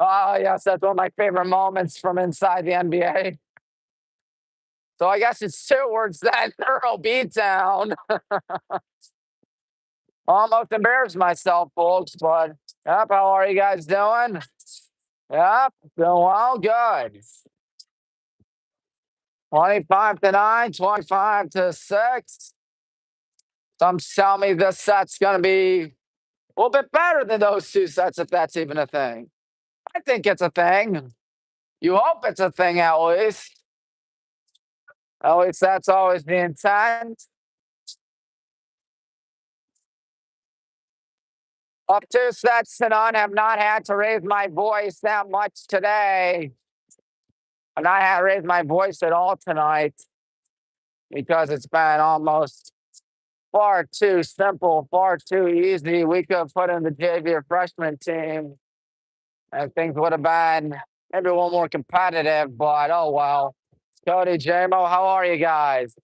Oh, yes, that's one of my favorite moments from inside the NBA. So I guess it's 2 words then, thorough beatdown. Almost embarrassed myself, folks, but yep, how are you guys doing? Yep, doing well, good. 25-9, 25-6. Some tell me this set's going to be a little bit better than those 2 sets, if that's even a thing. I think it's a thing. You hope it's a thing, at least. At least that's always the intent. Up 2 sets to none. Have not had to raise my voice that much today. I've not had to raise my voice at all tonight because it's been almost far too simple, far too easy. We could have put in the JV or freshman team and things would have been maybe a little more competitive, but oh well. Cody, JMO, how are you guys?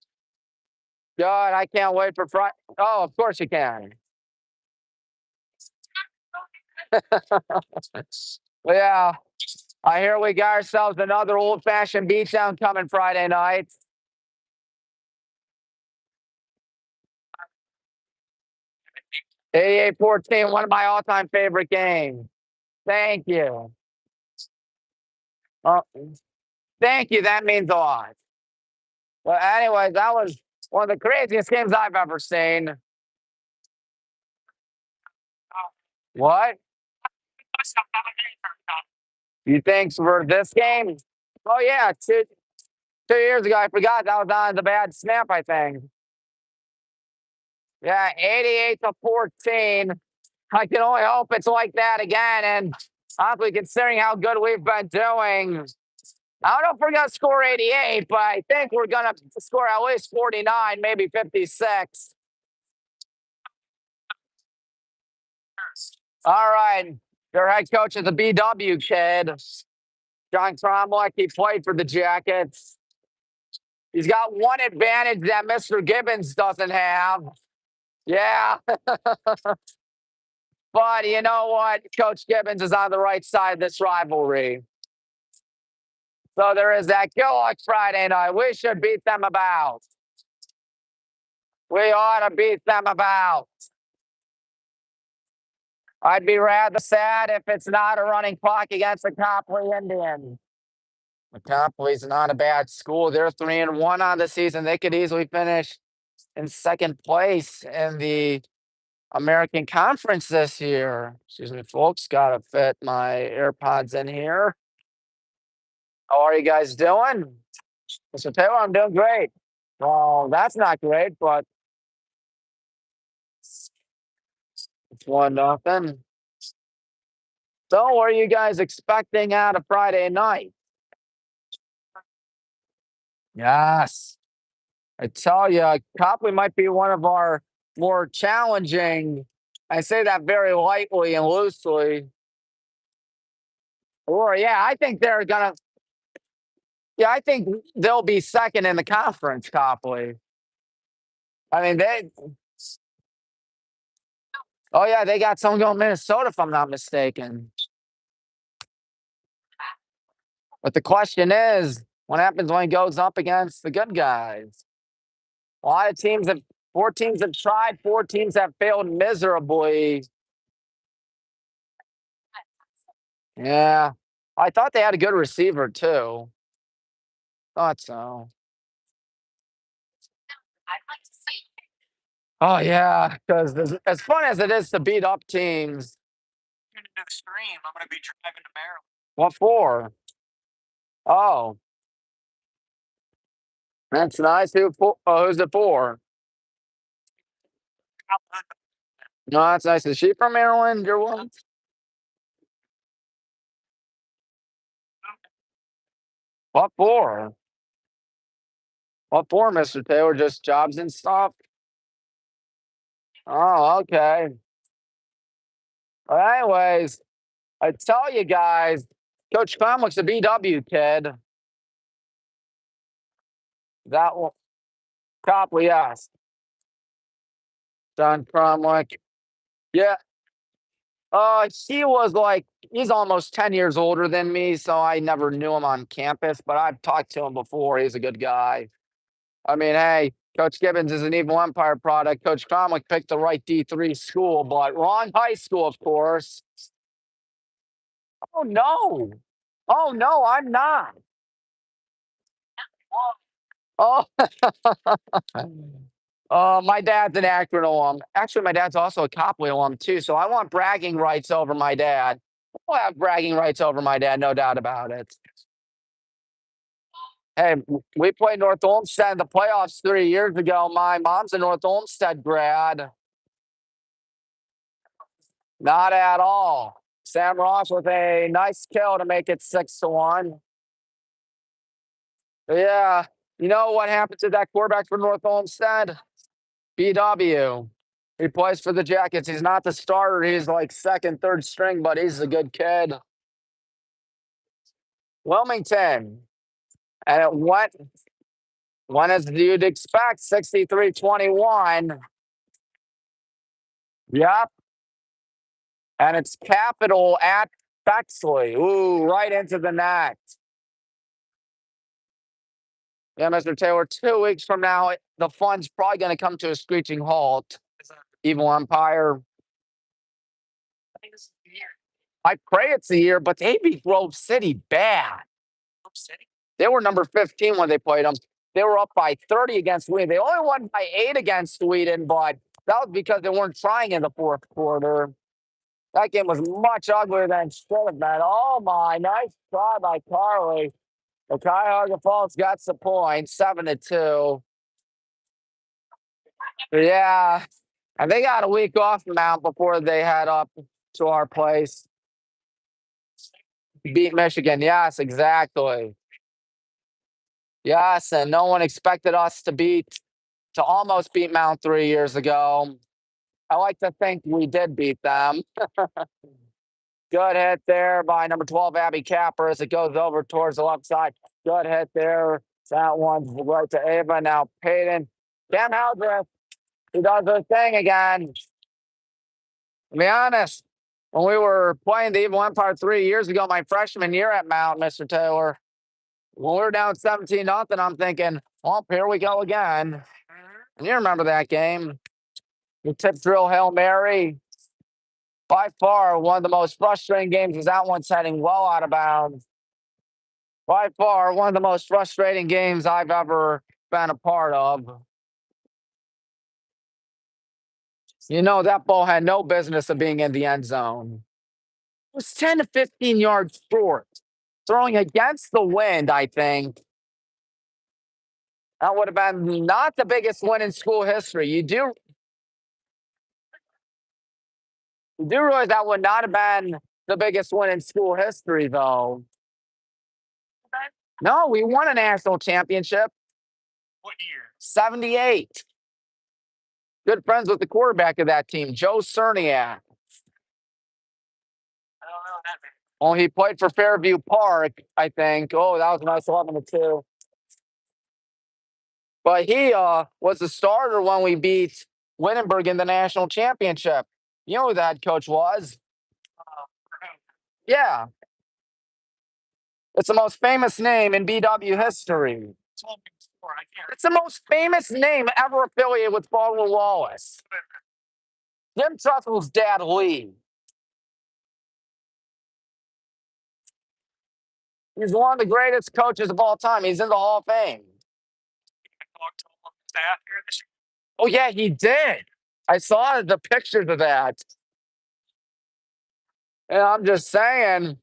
Good. I can't wait for Friday. Oh, of course you can. Yeah. I hear we got ourselves another old-fashioned beatdown coming Friday night. '88-14, one of my all-time favorite games. Thank you. Thank you. That means a lot. Well, anyways, that was one of the craziest games I've ever seen. What? You think for this game? Oh, yeah. 2 years ago, I forgot that was on the bad snap, I think. Yeah, 88-14. I can only hope it's like that again. And honestly, considering how good we've been doing, I don't know if we're going to score 88, but I think we're going to score at least 49, maybe 56. All right. Their head coach is a BW kid. John Cromwell, he played for the Jackets. He's got one advantage that Mr. Gibbons doesn't have. Yeah. But you know what? Coach Gibbons is on the right side of this rivalry. So there is that Cuyahoga Friday night. We should beat them about. We ought to beat them about. I'd be rather sad if it's not a running clock against the Copley Indians. The Copley's not a bad school. They're 3-1 on the season. They could easily finish in second place in the American Conference this year. Excuse me, folks. Gotta fit my AirPods in here. How are you guys doing? Mr. Taylor, I'm doing great. Well, that's not great, but it's 1-0. So, what are you guys expecting out of Friday night? Yes. I tell you, Copley might be one of our more challenging. I say that very lightly and loosely. Or, yeah, I think they're going to. Yeah, I think they'll be second in the conference, Copley. I mean, they. Oh, yeah, they got someone going Minnesota, if I'm not mistaken. But the question is, what happens when he goes up against the good guys? A lot of teams have, 4 teams have tried, 4 teams have failed miserably. Yeah. I thought they had a good receiver, too. Thought so. Oh, yeah, because as fun as it is to beat up teams. I'm going to do the stream. I'm going to be driving to Maryland. What for? Oh, that's nice. Who's it for? No, that's nice. Is she from Maryland? Your one? What for? What for, Mr. Taylor? Just jobs and stuff? Oh, okay. Well, anyways, I tell you guys, Coach Conwick's a BW kid. That one, Copley, yes. John Cromwick. Yeah. He was like, he's almost 10 years older than me, so I never knew him on campus, but I've talked to him before. He's a good guy. I mean, hey, Coach Gibbons is an Evil Empire product. Coach Cromwick picked the right D3 school, but wrong high school, of course. Oh, no. Oh, no, I'm not. Oh, my dad's an Akron alum. Actually, my dad's also a Copley alum, too, so I want bragging rights over my dad. I'll have bragging rights over my dad, no doubt about it. Hey, we played North Olmsted in the playoffs 3 years ago. My mom's a North Olmsted grad. Not at all. Sam Ross with a nice kill to make it 6-1. Yeah. You know what happened to that quarterback for North Olmsted? BW. He plays for the Jackets. He's not the starter. He's like second, third string, but he's a good kid. Wilmington. And it went as you'd expect, 63-21. Yep. And it's Capital at Bexley. Ooh, right into the net. Yeah, Mr. Taylor, 2 weeks from now, the fun's probably going to come to a screeching halt. Evil Empire. I pray it's a year, but they beat Grove City bad. They were number 15 when they played them. They were up by 30 against Sweden. They only won by 8 against Sweden, but that was because they weren't trying in the fourth quarter. That game was much uglier than it should have been. Oh, my. Nice try by Carly. The Cuyahoga Falls got some points, 7-2. Yeah. And they got a week off now before they head up to our place. Beat Michigan. Yes, exactly. Yes, and no one expected us to almost beat Mount 3 years ago. I like to think we did beat them. Good hit there by number 12, Abby Capper, as it goes over towards the left side. Good hit there. That one's right to Ava. Now Peyton. Cam Haldreth, he does her thing again. To be honest, when we were playing the Evil Empire 3 years ago, my freshman year at Mount, Mr. Taylor, when we were down 17-0, I'm thinking, well, here we go again. And you remember that game. The tip drill Hail Mary. By far, one of the most frustrating games was that one heading well out of bounds. By far, one of the most frustrating games I've ever been a part of. You know, that ball had no business of being in the end zone. It was 10 to 15 yards short. Throwing against the wind, I think. That would have been not the biggest win in school history. You do realize that would not have been the biggest win in school history, though. No, we won a national championship. What year? 78. Good friends with the quarterback of that team, Joe Cerniak. I don't know that man. Oh, he played for Fairview Park, I think. Oh, that was a nice 11-2. But he was the starter when we beat Wittenberg in the national championship. You know who that coach was? Yeah. It's the most famous name in BW history. It's the most famous name ever affiliated with Baldwin Wallace. Jim Trustle's dad, Lee. He's one of the greatest coaches of all time. He's in the Hall of Fame. Oh, yeah, he did. I saw the pictures of that. And I'm just saying,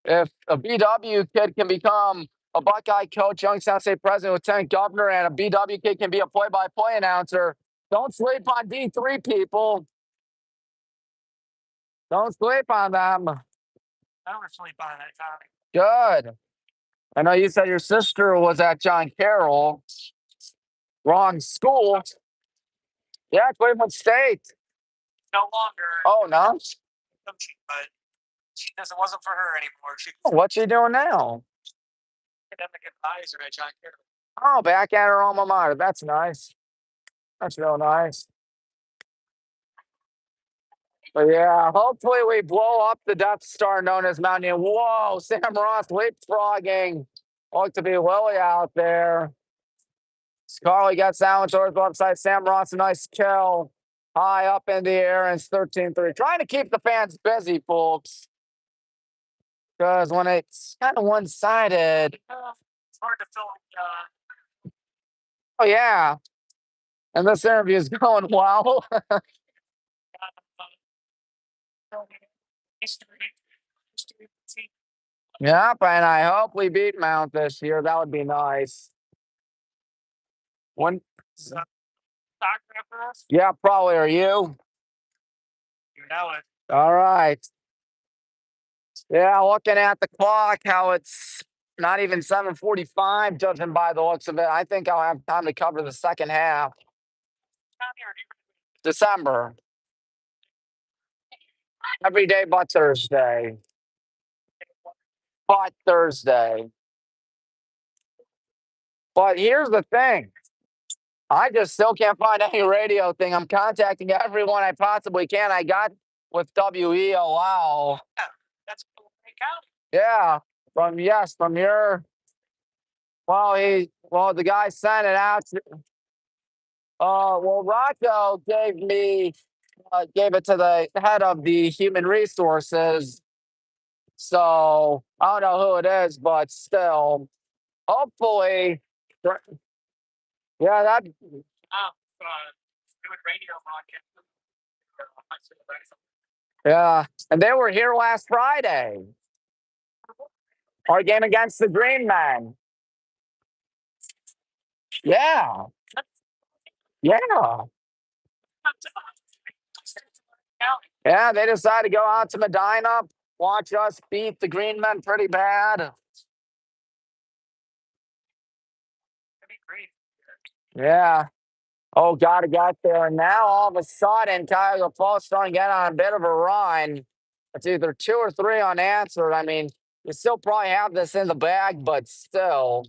If a BW kid can become a Buckeye coach, Youngstown State president, lieutenant governor, and a BW kid can be a play-by-play announcer, don't sleep on D3 people. Don't sleep on them. I don't sleep on that, Tommy. Good. I know you said your sister was at John Carroll. Wrong school. Yeah, Cleveland State. No longer. Oh, no? But she doesn't. It wasn't for her anymore. She's What's she doing now? academic advisor at John Carroll. Oh, back at her alma mater. That's nice. That's real nice. But yeah, hopefully we blow up the Death Star known as Mountain. Whoa, Sam Ross leapfrogging. Look to be Lily out there. Scarlett got sandwich over the left side. Sam Ross, a nice kill. High up in the air, and it's 13-3. Trying to keep the fans busy, folks. Because when it's kind of one-sided. It's hard to fill. Oh, yeah. And this interview is going well. Yep, and I hope we beat Mount this year. That would be nice. When? Yeah, probably. Are you? You know it. All right. Yeah, looking at the clock, how it's not even 7:45, judging by the looks of it. I think I'll have time to cover the second half. December. Every day but Thursday. But Thursday. But here's the thing. I just still can't find any radio thing. I'm contacting everyone I possibly can. I got with WEOL. That's County. Yeah, from your. Well, the guy sent it out. Well, Rocco gave it to the head of the human resources. So I don't know who it is, but still, hopefully, yeah, that. Doing radio podcast. Yeah, and they were here last Friday. Our game against the Green Men. Yeah. Yeah. Yeah, they decided to go out to Medina, watch us beat the Green Men pretty bad. That'd be great. Yeah. Oh, God, it got there. And now all of a sudden, Cuyahoga Falls starting to get on a bit of a run. It's either 2 or 3 unanswered. I mean, you still probably have this in the bag, but still.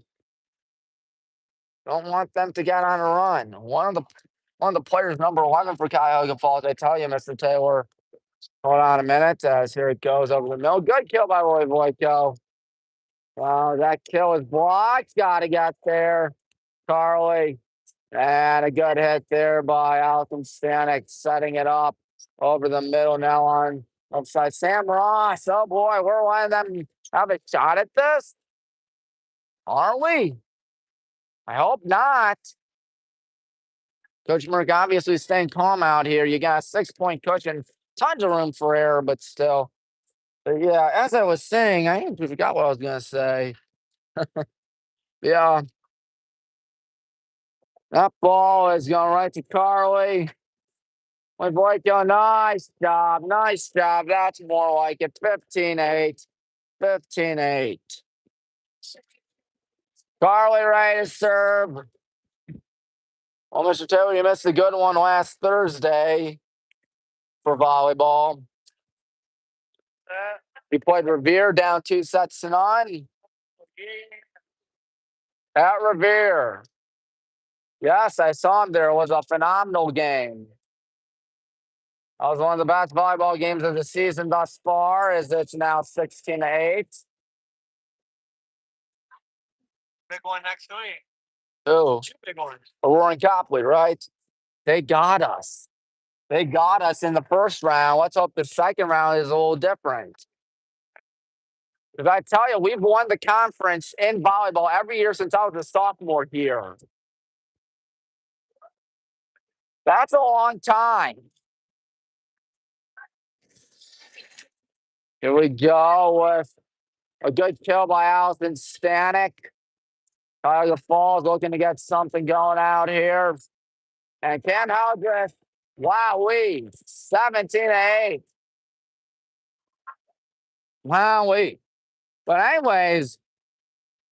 Don't want them to get on a run. One of the players, number 11 for Cuyahoga Falls, I tell you, Mr. Taylor. Hold on a minute. As here it goes over the middle. Good kill by Roy Voico. That kill is blocked. Got to get there. Carly. And a good hit there by Alton Stanek, setting it up over the middle now on upside. Sam Ross. Oh, boy. We're one of them have a shot at this. Aren't we? I hope not. Coach Merck obviously staying calm out here. You got a 6-point cushion. Tons of room for error, but still. But yeah, as I was saying, I forgot what I was going to say. Yeah. That ball is going right to Carly. My boy, nice job. Nice job. That's more like it. 15-8. 15-8. Carly ready to serve. Well, Mr. Taylor, you missed a good one last Thursday for volleyball. We played Revere down 2-0. At Revere. Yes, I saw him there. It was a phenomenal game. That was one of the best volleyball games of the season thus far, as it's now 16-8. Big one next week. Who? 2 big ones. Aurora and Copley, right? They got us. They got us in the first round. Let's hope the second round is a little different. Because I tell you, we've won the conference in volleyball every year since I was a sophomore here. That's a long time. Here we go with A good kill by Allison Stanek. Cuyahoga Falls looking to get something going out here. And Cam Howdreth, wowee, 17-8. Wowee. But anyways,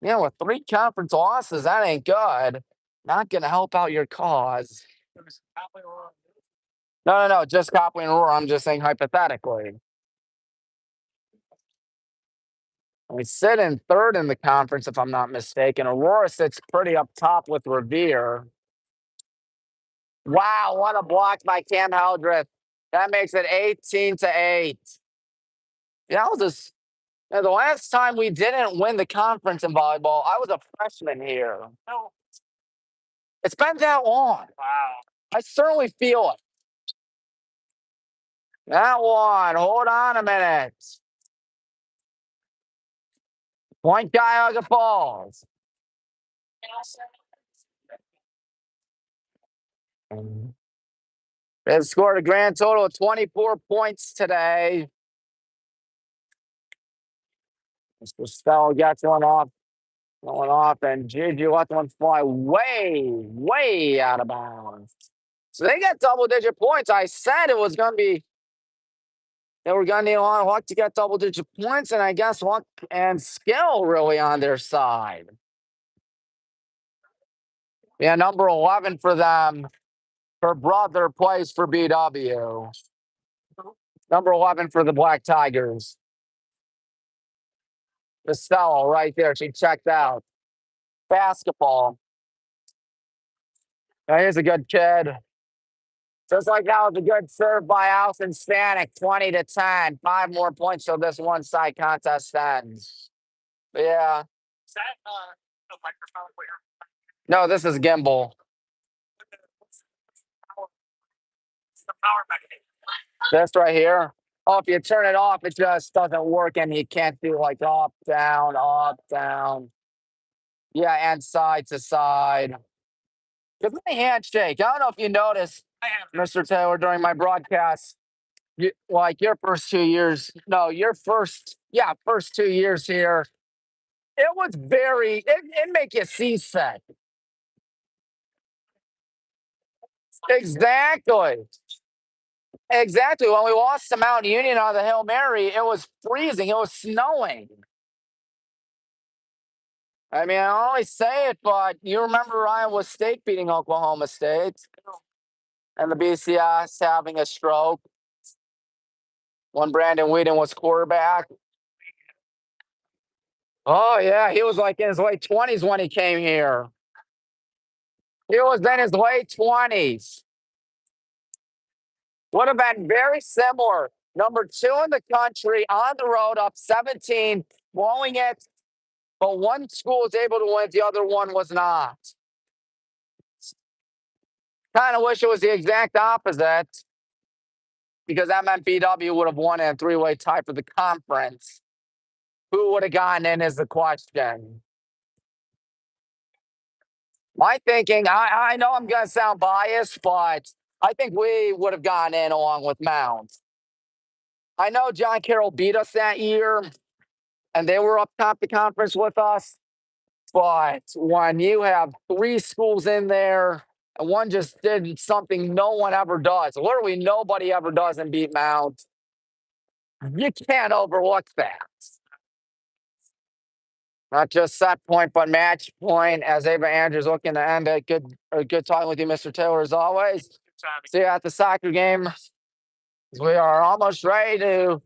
with 3 conference losses, that ain't good. Not going to help out your cause. No, just Copley and Aurora. I'm just saying hypothetically. We sit in 3rd in the conference, if I'm not mistaken. Aurora sits pretty up top with Revere. Wow, what a block by Cam Howdreth. That makes it 18-8. That was just the last time we didn't win the conference in volleyball. I was a freshman here. No. It's been that long. Wow. I certainly feel it. That one. Hold on a minute. Point Cuyahoga Falls. They've scored a grand total of 24 points today. Mr. Stell gets one off. Going off, and Gigi let one fly way out of bounds. So they got double-digit points. I said it was going to be, they were going to need a lot of luck to get double-digit points, and I guess luck and skill really on their side. Yeah, number 11 for them. Her brother plays for BW. Number 11 for the Black Tigers. Costello right there. She checked out. Basketball. Now, here's a good kid. Just like that was a good serve by Allison Stanek, 20-10. 5 more points till this one-side contest ends. But yeah. Is that a microphone where? No, this is gimbal. What's the power mechanism? This right here. Oh, if you turn it off, it just doesn't work, and you can't do like up, down, up, down. Yeah, and side to side. Give me a handshake. I don't know if you noticed, Mr. Taylor, during my broadcast, like your first 2 years. No, your first 2 years here. It was very. It make you seasick. Exactly. When we lost to Mount Union on the Hail Mary, it was freezing. It was snowing. I mean, I only say it, but you remember Iowa State beating Oklahoma State and the BCS having a stroke when Brandon Whedon was quarterback. Oh, yeah, he was like in his late 20s when he came here. He was in his late 20s. Would have been very similar. Number 2 in the country, on the road, up 17, blowing it. But one school was able to win, the other one was not. Kind of wish it was the exact opposite, because that meant BW would have won in a 3-way tie for the conference. Who would have gotten in is the question. My thinking, I know I'm going to sound biased, but I think we would have gotten in along with Mount. I know John Carroll beat us that year, and they were up top the conference with us. But when you have 3 schools in there, and one just did something no one ever does, literally nobody ever does, and beat Mount, you can't overlook that. Not just set point, but match point, as Ava Andrews looking to end it. Good talking with you, Mr. Taylor, as always. See you at the soccer game. We are almost ready to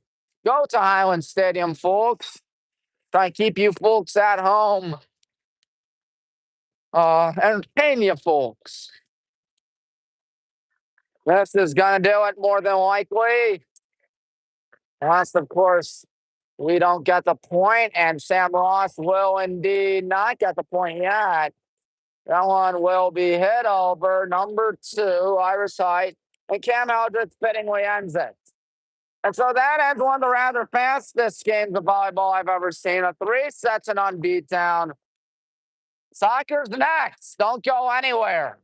go to Highland Stadium, folks. Try and keep you folks at home. Entertain you folks. This is going to do it more than likely. Unless, of course, we don't get the point, and Sam Ross will indeed not get the point yet. That one will be hit over. Number 2, Iris Height, and Cam Howdreth fittingly ends it. And so that ends one of the rather fastest games of volleyball I've ever seen. A 3 sets and unbeat down. Soccer's next. Don't go anywhere.